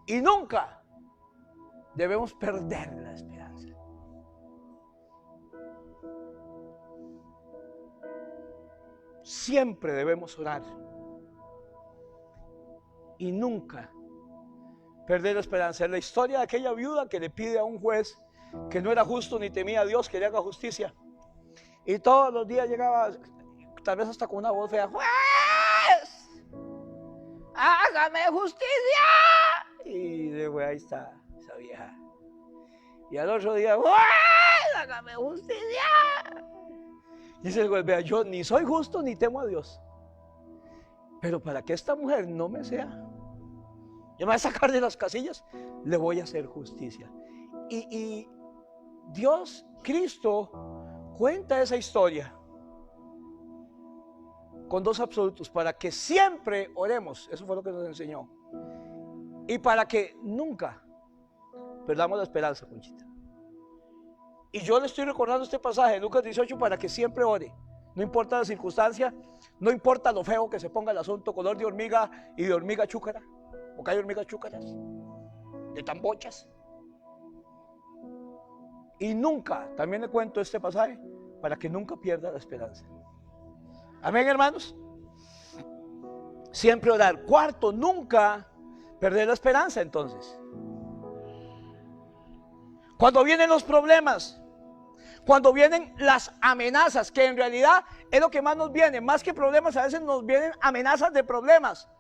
Y nunca debemos perder la esperanza. Siempre debemos orar. Y nunca perder la esperanza. Es la historia de aquella viuda que le pide a un juez que no era justo ni temía a Dios que le haga justicia. Y todos los días llegaba, tal vez hasta con una voz fea: ¡juez! ¡Hágame justicia! Y después ahí está esa vieja. Y al otro día: ¡juez! ¡Hágame justicia! Dice el juez: vea, yo ni soy justo ni temo a Dios, pero para que esta mujer no me sea, yo me voy a sacar de las casillas, le voy a hacer justicia. Y Dios, Cristo, cuenta esa historia con dos absolutos: para que siempre oremos, eso fue lo que nos enseñó, y para que nunca perdamos la esperanza, Conchita. Y yo le estoy recordando este pasaje de Lucas 18 para que siempre ore. No importa la circunstancia, no importa lo feo que se ponga el asunto, color de hormiga y de hormiga chúcara, porque hay hormigas chúcaras, de tambochas. Y nunca, también le cuento este pasaje para que nunca pierda la esperanza. Amén, hermanos. Siempre orar. Cuarto, nunca perder la esperanza. Entonces, cuando vienen los problemas, cuando vienen las amenazas, que en realidad es lo que más nos viene, más que problemas, a veces nos vienen amenazas de problemas.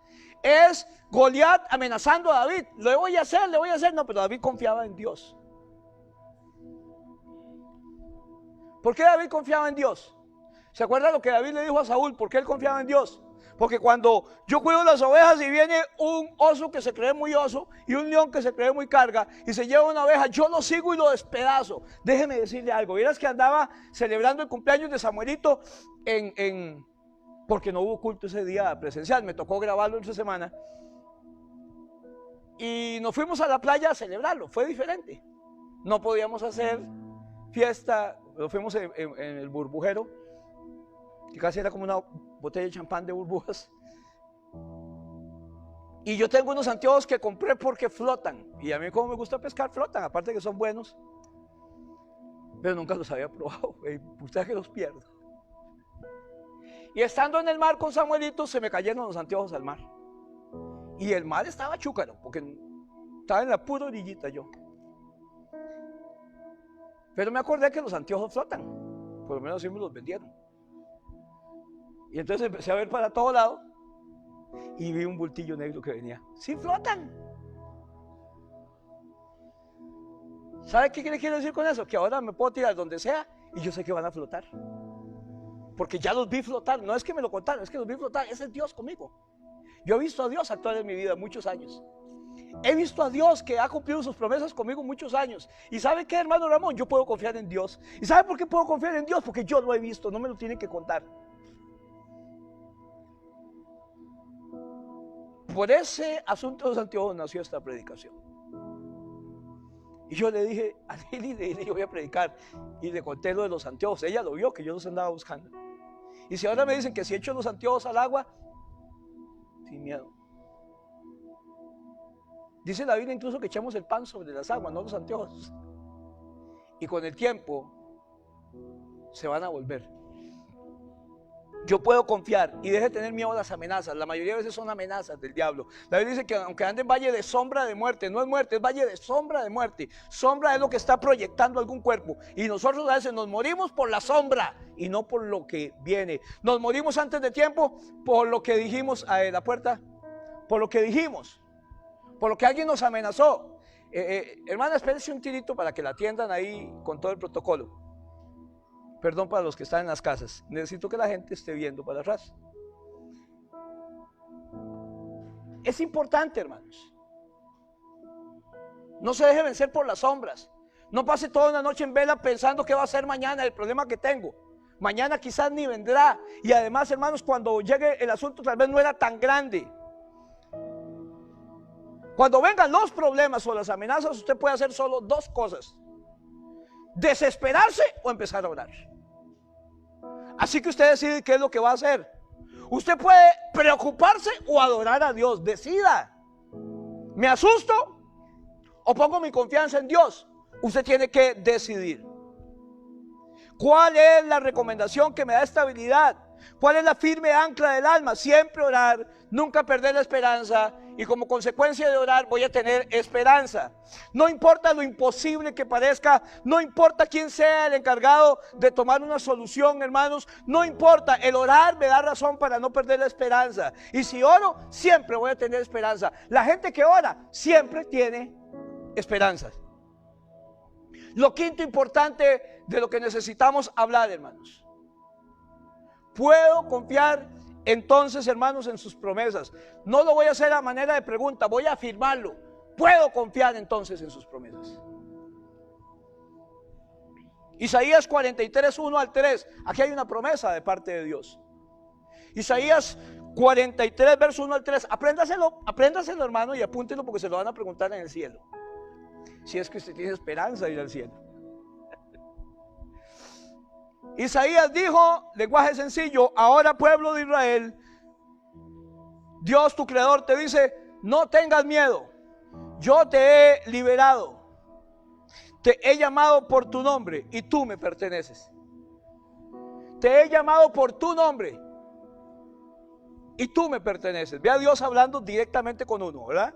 Es Goliat amenazando a David: le voy a hacer. No, pero David confiaba en Dios. ¿Por qué David confiaba en Dios? ¿Se acuerda lo que David le dijo a Saúl? ¿Por qué él confiaba en Dios? Porque cuando yo cuido las ovejas y viene un oso que se cree muy oso y un león que se cree muy carga y se lleva una oveja, yo lo sigo y lo despedazo. Déjeme decirle algo. Vieras que andaba celebrando el cumpleaños de Samuelito porque no hubo culto ese día presencial, me tocó grabarlo esta semana. Y nos fuimos a la playa a celebrarlo, fue diferente. No podíamos hacer fiesta, nos fuimos en el burbujero. que casi era como una botella de champán de burbujas. Y yo tengo unos anteojos que compré porque flotan. Y a mí como me gusta pescar, flotan, aparte que son buenos. Pero nunca los había probado, usted que los pierdo. Y estando en el mar con Samuelito, se me cayeron los anteojos al mar. Y el mar estaba chúcaro, porque estaba en la pura orillita yo. Pero me acordé que los anteojos flotan. Por lo menos así me los vendieron. Y entonces empecé a ver para todo lado y vi un bultillo negro que venía. ¡Sí flotan! ¿Sabe qué le quiero decir con eso? Que ahora me puedo tirar donde sea y yo sé que van a flotar. Porque ya los vi flotar. No es que me lo contaron, es que los vi flotar. Ese es Dios conmigo. Yo he visto a Dios actuar en mi vida muchos años. He visto a Dios que ha cumplido sus promesas conmigo muchos años. ¿Y sabe qué, hermano Ramón? Yo puedo confiar en Dios. ¿Y sabe por qué puedo confiar en Dios? Porque yo lo he visto, no me lo tienen que contar. Por ese asunto de los anteojos nació esta predicación. Y yo le dije a Lili, yo voy a predicar. Y le conté lo de los anteojos. Ella lo vio, que yo los andaba buscando. Y si ahora me dicen que si echo los anteojos al agua, sin miedo. Dice la Biblia incluso que echamos el pan sobre las aguas, no los anteojos. Y con el tiempo se van a volver. Yo puedo confiar y deje de tener miedo a las amenazas. La mayoría de veces son amenazas del diablo. La Biblia dice que aunque ande en valle de sombra de muerte, no es muerte, es valle de sombra de muerte. Sombra es lo que está proyectando algún cuerpo. Y nosotros a veces nos morimos por la sombra y no por lo que viene. Nos morimos antes de tiempo por lo que dijimos a la puerta, por lo que dijimos, por lo que alguien nos amenazó. Hermana, espérese un tirito para que la atiendan ahí con todo el protocolo. Perdón para los que están en las casas. Necesito que la gente esté viendo para atrás. Es importante, hermanos. No se deje vencer por las sombras. No pase toda una noche en vela pensando qué va a ser mañana, el problema que tengo. Mañana quizás ni vendrá. Y además, hermanos, cuando llegue el asunto tal vez no era tan grande. Cuando vengan los problemas o las amenazas, usted puede hacer solo dos cosas: desesperarse o empezar a orar. Así que usted decide qué es lo que va a hacer. Usted puede preocuparse o adorar a Dios. Decida. ¿Me asusto o pongo mi confianza en Dios? Usted tiene que decidir. ¿Cuál es la recomendación que me da estabilidad? ¿Cuál es la firme ancla del alma? Siempre orar, nunca perder la esperanza, y como consecuencia de orar voy a tener esperanza. No importa lo imposible que parezca, no importa quién sea el encargado de tomar una solución, hermanos, no importa, el orar me da razón para no perder la esperanza. Y si oro, siempre voy a tener esperanza. La gente que ora siempre tiene esperanza. Lo quinto importante de lo que necesitamos hablar, hermanos: puedo confiar entonces, hermanos, en sus promesas. No lo voy a hacer a manera de pregunta, voy a afirmarlo. Puedo confiar entonces en sus promesas. Isaías 43, 1 al 3. Aquí hay una promesa de parte de Dios. Isaías 43, verso 1 al 3. Apréndaselo, hermano, y apúntelo porque se lo van a preguntar en el cielo. Si es que usted tiene esperanza de ir al cielo. Isaías dijo, lenguaje sencillo: ahora, pueblo de Israel, Dios tu creador te dice: no tengas miedo, yo te he liberado, te he llamado por tu nombre y tú me perteneces. Te he llamado por tu nombre y tú me perteneces. Ve a Dios hablando directamente con uno, ¿verdad?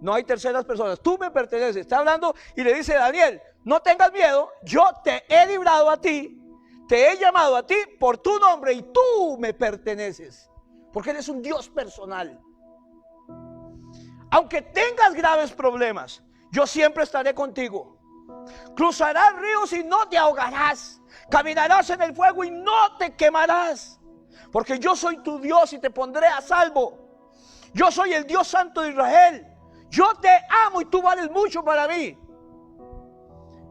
No hay terceras personas. Tú me perteneces. Está hablando y le dice a Daniel: no tengas miedo, yo te he librado a ti, te he llamado a ti por tu nombre y tú me perteneces, porque eres un Dios personal. Aunque tengas graves problemas, yo siempre estaré contigo. Cruzarás ríos y no te ahogarás. Caminarás en el fuego y no te quemarás, porque yo soy tu Dios y te pondré a salvo. Yo soy el Dios Santo de Israel. Yo te amo y tú vales mucho para mí.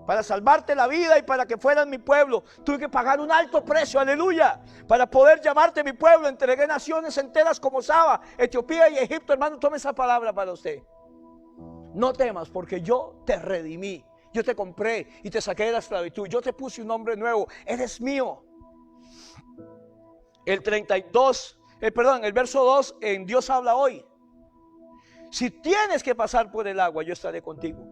Para salvarte la vida y para que fueras mi pueblo, tuve que pagar un alto precio, aleluya, para poder llamarte mi pueblo. Entregué naciones enteras como Saba, Etiopía y Egipto. Hermano, tome esa palabra para usted. No temas, porque yo te redimí, yo te compré y te saqué de la esclavitud. Yo te puse un nombre nuevo, eres mío. El verso 2 en Dios habla hoy. Si tienes que pasar por el agua, yo estaré contigo.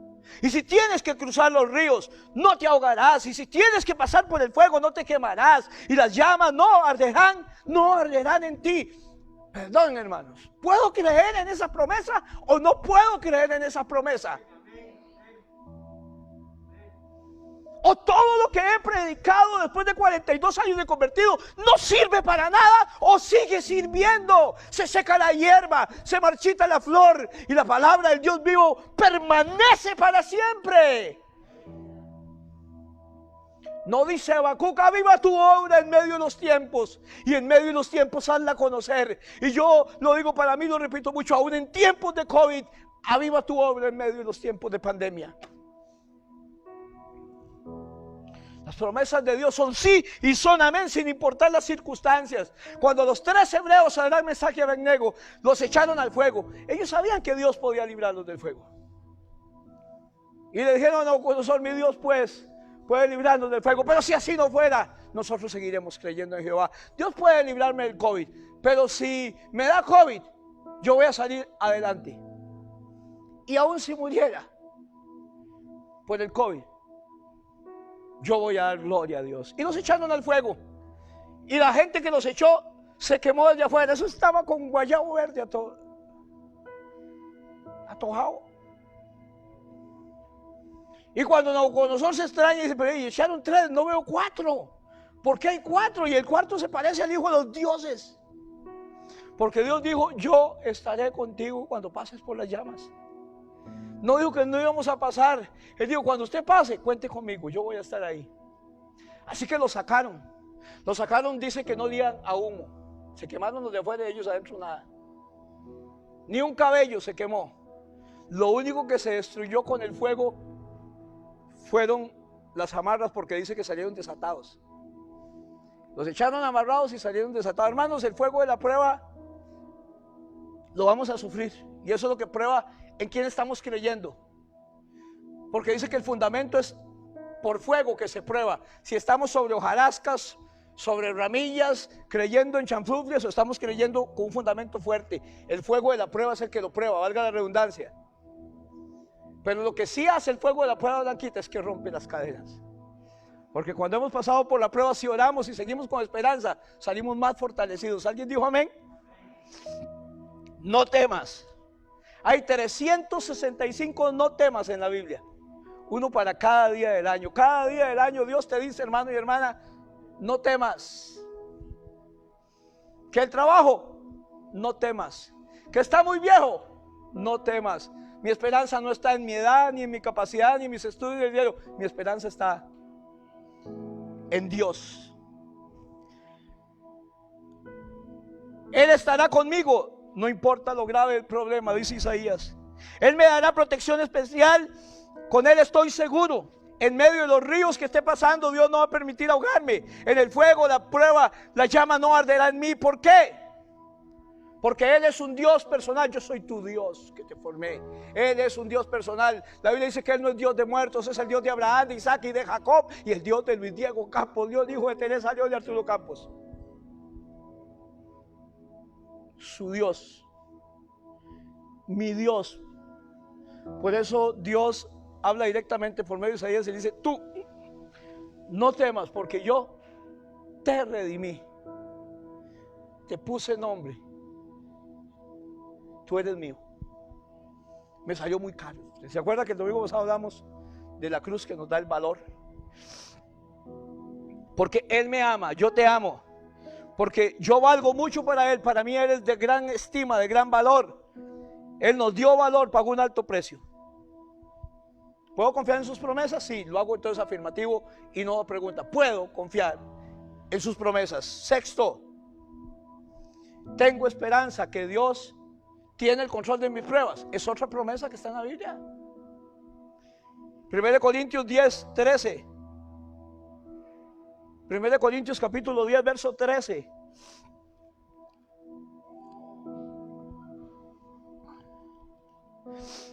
Y si tienes que cruzar los ríos, no te ahogarás. Y si tienes que pasar por el fuego, no te quemarás. Y las llamas no arderán en ti. Perdón, hermanos, ¿puedo creer en esa promesa o no puedo creer en esa promesa? O todo lo que he predicado después de 42 años de convertido no sirve para nada, o sigue sirviendo. Se seca la hierba, se marchita la flor, y la palabra del Dios vivo permanece para siempre. No dice Habacuc: aviva tu obra en medio de los tiempos, y en medio de los tiempos hazla conocer. Y yo lo digo para mí, lo repito mucho, aún en tiempos de COVID, aviva tu obra en medio de los tiempos de pandemia. Las promesas de Dios son sí y son amén, sin importar las circunstancias. Cuando los 3 hebreos, Sadrac, Mesach y Abednego, los echaron al fuego, ellos sabían que Dios podía librarlos del fuego. Y le dijeron: no, Nabucodonosor, mi Dios pues puede librarnos del fuego, pero si así no fuera, nosotros seguiremos creyendo en Jehová. Dios puede librarme del COVID, pero si me da COVID, yo voy a salir adelante. Y aún si muriera por el COVID, yo voy a dar gloria a Dios. Y los echaron al fuego. Y la gente que los echó se quemó desde afuera. Eso estaba con guayabo verde atojado. Y cuando Nabucodonosor se extraña y dice: pero echaron 3, no veo 4. ¿Por qué hay 4? Y el cuarto se parece al hijo de los dioses. Porque Dios dijo: yo estaré contigo cuando pases por las llamas. No dijo que no íbamos a pasar. Él dijo: cuando usted pase, cuente conmigo, yo voy a estar ahí. Así que lo sacaron. Lo sacaron, dice que no olían a humo. Se quemaron los de afuera y ellos adentro nada. Ni un cabello se quemó. Lo único que se destruyó con el fuego fueron las amarras, porque dice que salieron desatados. Los echaron amarrados y salieron desatados. Hermanos, el fuego de la prueba lo vamos a sufrir. Y eso es lo que prueba en quién estamos creyendo. Porque dice que el fundamento es por fuego que se prueba. Si estamos sobre hojarascas, sobre ramillas, creyendo en chanfluflias, o estamos creyendo con un fundamento fuerte. El fuego de la prueba es el que lo prueba, valga la redundancia. Pero lo que sí hace el fuego de la prueba, Blanquita, es que rompe las cadenas. Porque cuando hemos pasado por la prueba, si oramos y seguimos con esperanza, salimos más fortalecidos. ¿Alguien dijo amén? No temas. Hay 365 no temas en la Biblia. Uno para cada día del año. Cada día del año Dios te dice, hermano y hermana, no temas. Que el trabajo, no temas. Que está muy viejo, no temas. Mi esperanza no está en mi edad, ni en mi capacidad, ni en mis estudios de diario. Mi esperanza está en Dios. Él estará conmigo. No importa lo grave del problema, dice Isaías. Él me dará protección especial. Con Él estoy seguro. En medio de los ríos que esté pasando, Dios no va a permitir ahogarme. En el fuego, la prueba, la llama no arderá en mí. ¿Por qué? Porque Él es un Dios personal. Yo soy tu Dios que te formé. Él es un Dios personal. La Biblia dice que Él no es Dios de muertos. Es el Dios de Abraham, de Isaac y de Jacob. Y el Dios de Luis Diego Campos. Dios dijo de Teresa León y Arturo Campos. Su Dios, mi Dios. Por eso Dios habla directamente por medio de Isaías y dice: tú no temas, porque yo te redimí, te puse nombre, tú eres mío. Me salió muy caro. ¿Se acuerda que el domingo pasado hablamos de la cruz que nos da el valor? Porque Él me ama, yo te amo. Porque yo valgo mucho para Él. Para mí Él es de gran estima, de gran valor. Él nos dio valor, pagó un alto precio. ¿Puedo confiar en sus promesas? Sí, lo hago entonces afirmativo y no pregunta. ¿Puedo confiar en sus promesas? Sexto, tengo esperanza que Dios tiene el control de mis pruebas. Es otra promesa que está en la Biblia. 1 Corintios 10, 13. 1 Corintios capítulo 10, verso 13.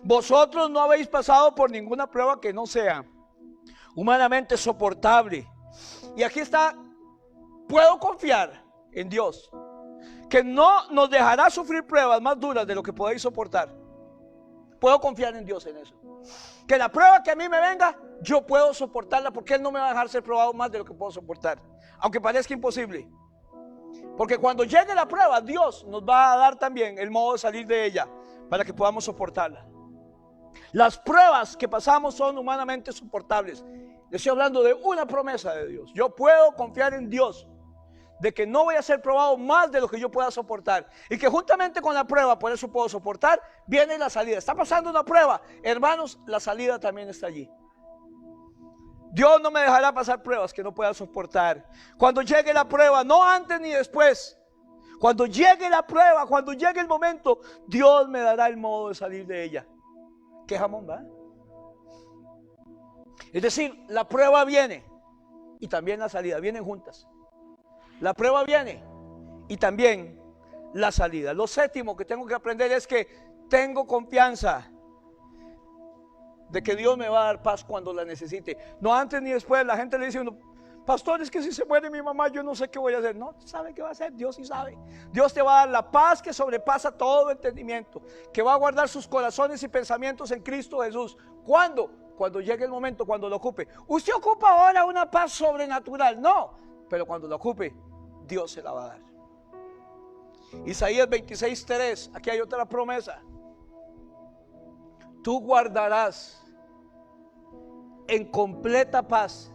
Vosotros no habéis pasado por ninguna prueba que no sea humanamente soportable. Y aquí está, puedo confiar en Dios, que no nos dejará sufrir pruebas más duras de lo que podéis soportar. Puedo confiar en Dios en eso. Que la prueba que a mí me venga, yo puedo soportarla, porque Él no me va a dejar ser probado más de lo que puedo soportar, aunque parezca imposible. Porque cuando llegue la prueba, Dios nos va a dar también el modo de salir de ella para que podamos soportarla. Las pruebas que pasamos son humanamente soportables. Le estoy hablando de una promesa de Dios. Yo puedo confiar en Dios de que no voy a ser probado más de lo que yo pueda soportar, y que juntamente con la prueba, por eso puedo soportar, viene la salida. Está pasando una prueba, hermanos, la salida también está allí. Dios no me dejará pasar pruebas que no pueda soportar. Cuando llegue la prueba, no antes ni después, cuando llegue la prueba, cuando llegue el momento, Dios me dará el modo de salir de ella. ¿Qué jamón va? Es decir, la prueba viene y también la salida, vienen juntas. La prueba viene y también la salida. Lo séptimo que tengo que aprender es que tengo confianza de que Dios me va a dar paz cuando la necesite. No antes ni después. La gente le dice a uno: pastor, es que si se muere mi mamá, yo no sé qué voy a hacer. No, ¿sabe qué va a hacer? Dios sí sabe. Dios te va a dar la paz que sobrepasa todo entendimiento, que va a guardar sus corazones y pensamientos en Cristo Jesús. ¿Cuándo? Cuando llegue el momento, cuando lo ocupe. ¿Usted ocupa ahora una paz sobrenatural? No, pero cuando lo ocupe, Dios se la va a dar. Isaías 26:3, aquí hay otra promesa. Tú guardarás en completa paz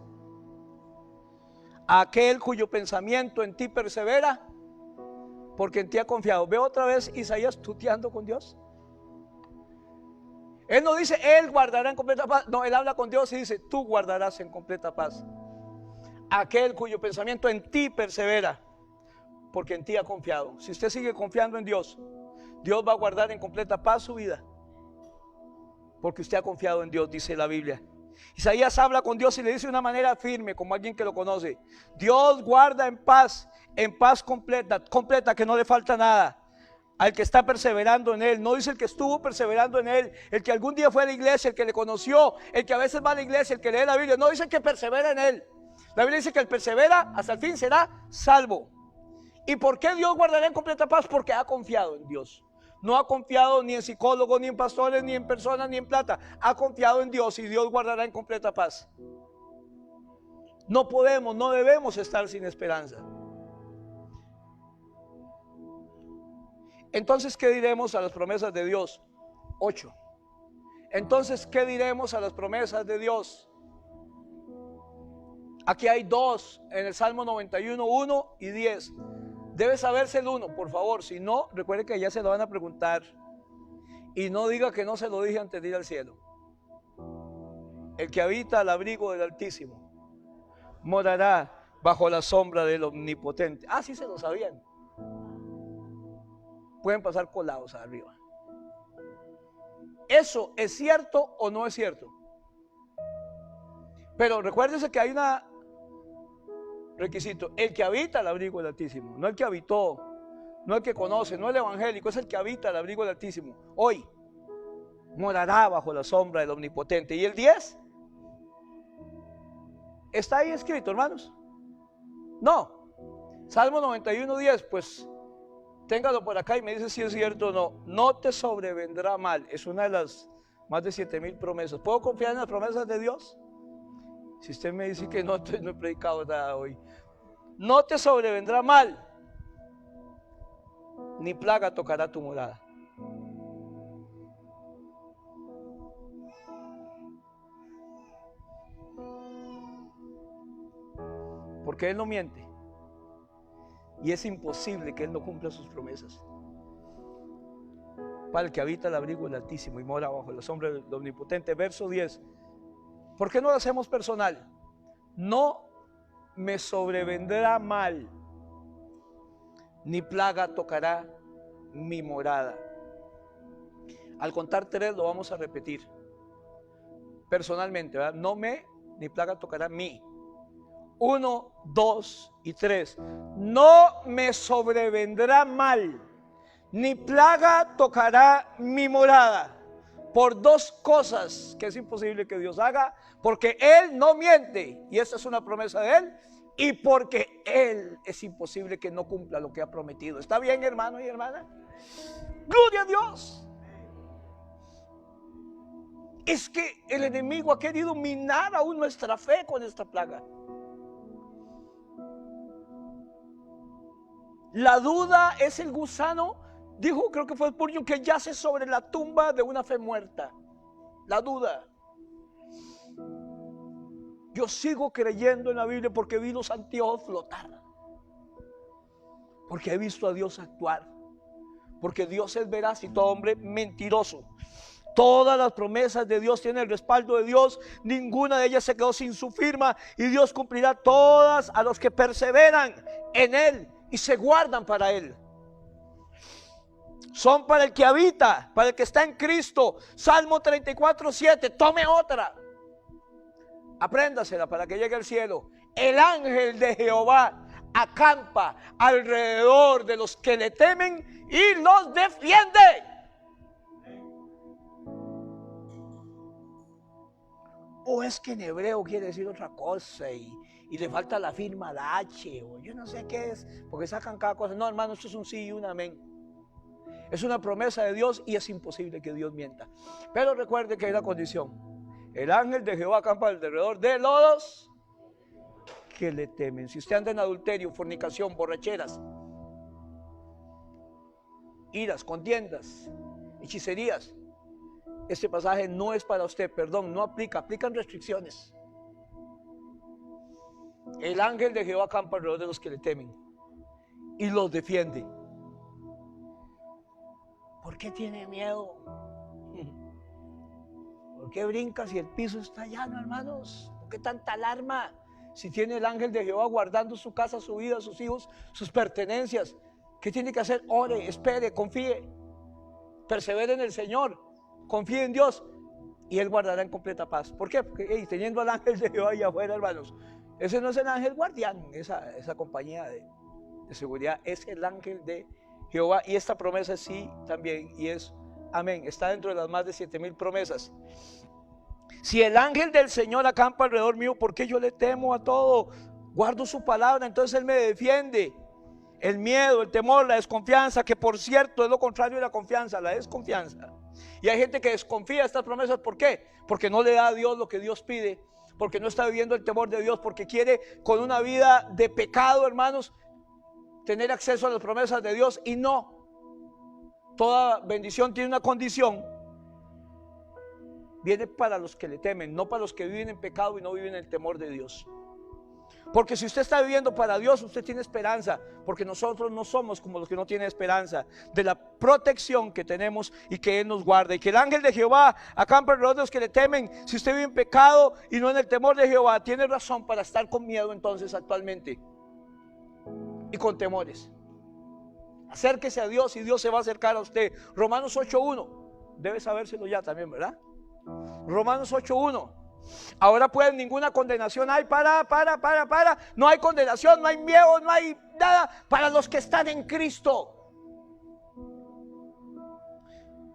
a aquel cuyo pensamiento en ti persevera, porque en ti ha confiado. Ve otra vez Isaías tuteando con Dios. Él no dice Él guardará en completa paz. No, Él habla con Dios y dice: tú guardarás en completa paz aquel cuyo pensamiento en ti persevera, porque en ti ha confiado. Si usted sigue confiando en Dios, Dios va a guardar en completa paz su vida, porque usted ha confiado en Dios, dice la Biblia. Isaías habla con Dios y le dice de una manera firme, como alguien que lo conoce: Dios guarda en paz completa, que no le falta nada al que está perseverando en Él. No dice el que estuvo perseverando en Él, el que algún día fue a la iglesia, el que le conoció, el que a veces va a la iglesia, el que lee la Biblia. No dice el que persevera en Él. La Biblia dice que el persevera hasta el fin será salvo. ¿Y por qué Dios guardará en completa paz? Porque ha confiado en Dios. No ha confiado ni en psicólogos, ni en pastores, ni en personas, ni en plata. Ha confiado en Dios, y Dios guardará en completa paz. No podemos, no debemos estar sin esperanza. Entonces, ¿qué diremos a las promesas de Dios? 8. Entonces, ¿qué diremos a las promesas de Dios? Aquí hay 2 en el Salmo 91, 1 y 10. Debe saberse el 1, por favor. Si no, recuerde que ya se lo van a preguntar. Y no diga que no se lo dije antes de ir al cielo. El que habita al abrigo del Altísimo morará bajo la sombra del Omnipotente. Ah, sí se lo sabían. Pueden pasar colados arriba. ¿Eso es cierto o no es cierto? Pero recuérdese que hay un requisito: el que habita al abrigo del Altísimo, no el que habitó, no el que conoce, no el evangélico, es el que habita al abrigo del Altísimo. Hoy morará bajo la sombra del Omnipotente. ¿Y el 10? ¿Está ahí escrito, hermanos? No. Salmo 91, 10, pues téngalo por acá y me dice si es cierto o no. No te sobrevendrá mal. Es una de las más de 7,000 promesas. ¿Puedo confiar en las promesas de Dios? Si usted me dice que no, entonces no he predicado nada hoy. No te sobrevendrá mal, ni plaga tocará tu morada. Porque Él no miente, y es imposible que Él no cumpla sus promesas. Para el que habita el abrigo del Altísimo y mora bajo la sombra del Omnipotente. Verso 10. ¿Por qué no lo hacemos personal? No me sobrevendrá mal, ni plaga tocará mi morada. Al contar 3 lo vamos a repetir personalmente, ¿verdad? No me, ni plaga tocará mí. 1, 2 y 3. No me sobrevendrá mal, ni plaga tocará mi morada. Por 2 cosas que es imposible que Dios haga, porque Él no miente, y esta es una promesa de Él, y porque Él es imposible que no cumpla lo que ha prometido. ¿Está bien, hermano y hermana? Gloria a Dios. Es que el enemigo ha querido minar aún nuestra fe con esta plaga. La duda es el gusano, dijo, creo que fue el Spurgeon, que yace sobre la tumba de una fe muerta. La duda. Yo sigo creyendo en la Biblia porque vi los anteojos flotar, porque he visto a Dios actuar, porque Dios es veraz y todo hombre mentiroso. Todas las promesas de Dios tienen el respaldo de Dios, ninguna de ellas se quedó sin su firma, y Dios cumplirá todas a los que perseveran en Él y se guardan para Él. Son para el que habita, para el que está en Cristo. Salmo 34:7, tome otra, apréndasela para que llegue al cielo. El ángel de Jehová acampa alrededor de los que le temen y los defiende. O es que en hebreo quiere decir otra cosa y le falta la firma, la H, o yo no sé qué es, porque sacan cada cosa. No, hermano, esto es un sí y un amén. Es una promesa de Dios y es imposible que Dios mienta. Pero recuerde que hay una condición. El ángel de Jehová acampa alrededor de los que le temen. Si usted anda en adulterio, fornicación, borracheras, iras, contiendas, hechicerías, este pasaje no es para usted, perdón, no aplica, aplican restricciones. El ángel de Jehová acampa alrededor de los que le temen y los defiende. ¿Por qué tiene miedo? ¿Por qué brinca si el piso está llano, hermanos? ¿Por qué tanta alarma? Si tiene el ángel de Jehová guardando su casa, su vida, sus hijos, sus pertenencias, ¿qué tiene que hacer? Ore, espere, confíe, persevere en el Señor, confíe en Dios y Él guardará en completa paz. ¿Por qué? Porque teniendo al ángel de Jehová allá afuera, hermanos, ese no es el ángel guardián, esa compañía de seguridad, es el ángel de Jehová. Y esta promesa sí también, y es amén, está dentro de las más de 7,000 promesas. Si el ángel del Señor acampa alrededor mío, ¿por qué yo le temo a todo? Guardo su palabra, entonces Él me defiende. El miedo, el temor, la desconfianza, que por cierto es lo contrario de la confianza, la desconfianza. Y hay gente que desconfía de estas promesas, ¿por qué? Porque no le da a Dios lo que Dios pide, porque no está viviendo el temor de Dios, porque quiere con una vida de pecado, hermanos, tener acceso a las promesas de Dios. Y no, toda bendición tiene una condición. Viene para los que le temen, no para los que viven en pecado y no viven en el temor de Dios. Porque si usted está viviendo para Dios, usted tiene esperanza, porque nosotros no somos como los que no tienen esperanza de la protección que tenemos y que Él nos guarda. Y que el ángel de Jehová acampa alrededor de los que le temen. Si usted vive en pecado y no en el temor de Jehová, tiene razón para estar con miedo entonces actualmente y con temores. Acérquese a Dios y Dios se va a acercar a usted. Romanos 8:1, debe sabérselo ya también, ¿verdad? Romanos 8:1. Ahora pues ninguna condenación hay no hay condenación, no hay miedo, no hay nada para los que están en Cristo.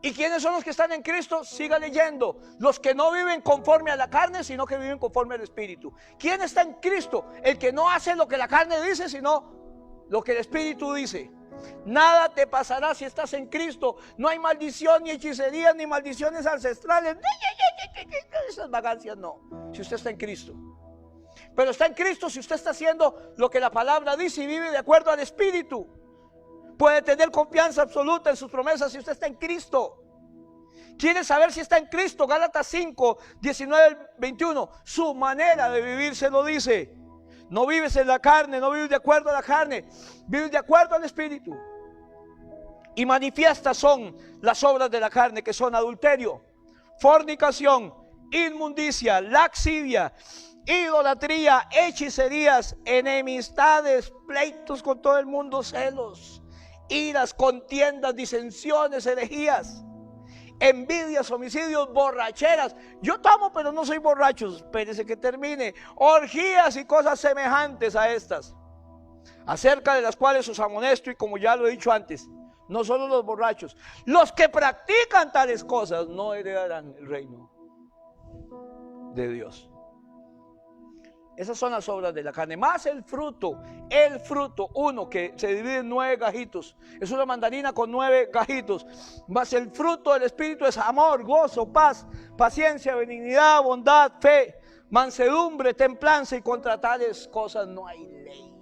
¿Y quiénes son los que están en Cristo? Siga leyendo. Los que no viven conforme a la carne, sino que viven conforme al Espíritu. ¿Quién está en Cristo? El que no hace lo que la carne dice, sino lo que el Espíritu dice. Nada te pasará si estás en Cristo. No hay maldición, ni hechicerías, ni maldiciones ancestrales. Esas vagancias no, si usted está en Cristo. Pero está en Cristo si usted está haciendo lo que la palabra dice y vive de acuerdo al Espíritu. Puede tener confianza absoluta en sus promesas si usted está en Cristo. ¿Quiere saber si está en Cristo? Gálatas 5:19-21. Su manera de vivir se lo dice. No vives en la carne, no vives de acuerdo a la carne, vives de acuerdo al Espíritu. Y manifiestas son las obras de la carne, que son adulterio, fornicación, inmundicia, laxivia, idolatría, hechicerías, enemistades, pleitos con todo el mundo, celos, iras, contiendas, disensiones, herejías, envidias, homicidios, borracheras. Yo tomo pero no soy borracho, espérese que termine. Orgías y cosas semejantes a estas, acerca de las cuales os amonesto, y como ya lo he dicho antes, no solo los borrachos, los que practican tales cosas no heredarán el reino de Dios. Esas son las obras de la carne, más el fruto, uno que se divide en 9 gajitos, es una mandarina con 9 gajitos, más el fruto del Espíritu es amor, gozo, paz, paciencia, benignidad, bondad, fe, mansedumbre, templanza, y contra tales cosas no hay ley.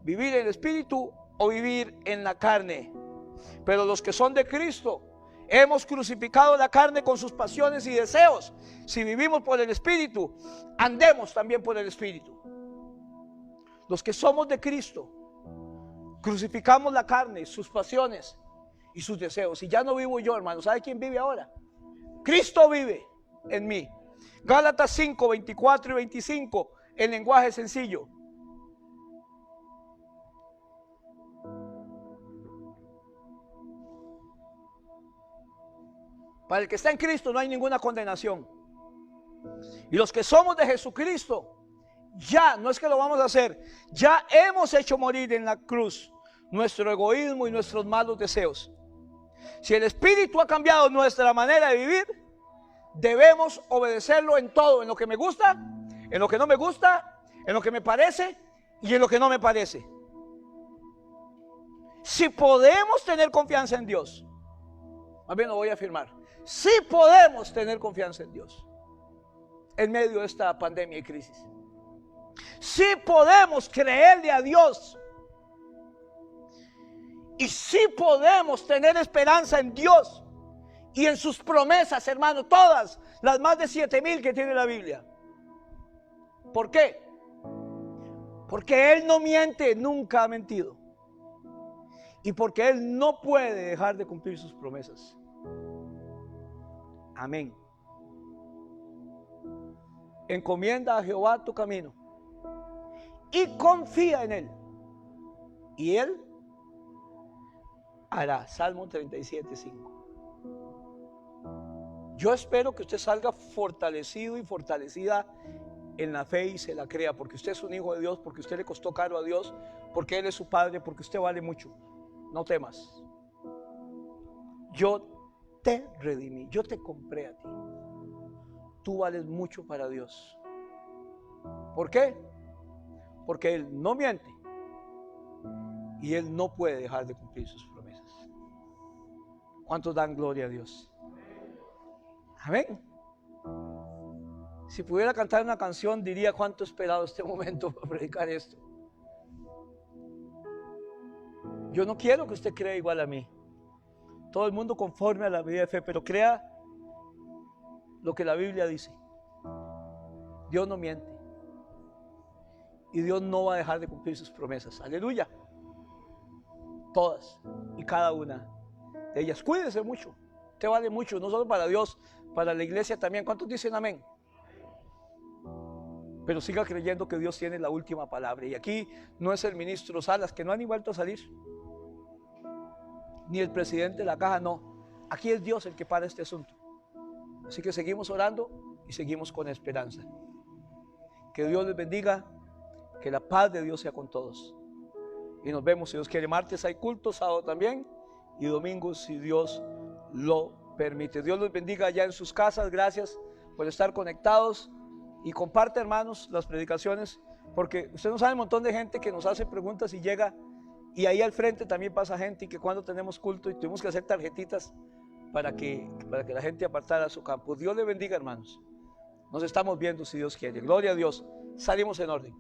Vivir en el Espíritu o vivir en la carne. Pero los que son de Cristo, hemos crucificado la carne con sus pasiones y deseos. Si vivimos por el Espíritu, andemos también por el Espíritu. Los que somos de Cristo, crucificamos la carne, sus pasiones y sus deseos. Y ya no vivo yo, hermano. ¿Sabe quién vive ahora? Cristo vive en mí. Gálatas 5, 24 y 25, en lenguaje sencillo. Para el que está en Cristo no hay ninguna condenación. Y los que somos de Jesucristo, ya, no es que lo vamos a hacer, ya hemos hecho morir en la cruz nuestro egoísmo y nuestros malos deseos. Si el Espíritu ha cambiado nuestra manera de vivir, debemos obedecerlo en todo, en lo que me gusta, en lo que no me gusta, en lo que me parece y en lo que no me parece. Si podemos tener confianza en Dios, más bien lo voy a afirmar, si podemos tener confianza en Dios en medio de esta pandemia y crisis, si podemos creerle a Dios, y si podemos tener esperanza en Dios y en sus promesas, hermano, todas las más de 7,000 que tiene la Biblia. ¿Por qué? Porque Él no miente, nunca ha mentido, y porque Él no puede dejar de cumplir sus promesas. Amén. Encomienda a Jehová tu camino y confía en Él, y Él hará. Salmo 37:5. Yo espero que usted salga fortalecido y fortalecida en la fe y se la crea, porque usted es un hijo de Dios, porque usted le costó caro a Dios, porque Él es su Padre, porque usted vale mucho. No temas. Yo te redimí, yo te compré a ti. Tú vales mucho para Dios. ¿Por qué? Porque Él no miente y Él no puede dejar de cumplir sus promesas. ¿Cuántos dan gloria a Dios? Amén. Si pudiera cantar una canción, diría cuánto he esperado este momento para predicar esto. Yo no quiero que usted crea igual a mí. Todo el mundo conforme a la vida de fe, pero crea lo que la Biblia dice. Dios no miente y Dios no va a dejar de cumplir sus promesas. Aleluya. Todas y cada una de ellas. Cuídese mucho. Usted vale mucho, no solo para Dios, para la iglesia también. ¿Cuántos dicen amén? Pero siga creyendo que Dios tiene la última palabra. Y aquí no es el ministro Salas, que no ha ni vuelto a salir, ni el presidente de la caja, no. Aquí es Dios el que para este asunto. Así que seguimos orando y seguimos con esperanza. Que Dios les bendiga, que la paz de Dios sea con todos. Y nos vemos, si Dios quiere. Martes hay culto, sábado también, y domingo si Dios lo permite. Dios los bendiga allá en sus casas. Gracias por estar conectados. Y comparte, hermanos, las predicaciones, porque usted no sabe, un montón de gente que nos hace preguntas y llega, y ahí al frente también pasa gente, y que cuando tenemos culto y tuvimos que hacer tarjetitas para que la gente apartara su campo. Dios le bendiga, hermanos. Nos estamos viendo si Dios quiere. Gloria a Dios. Salimos en orden.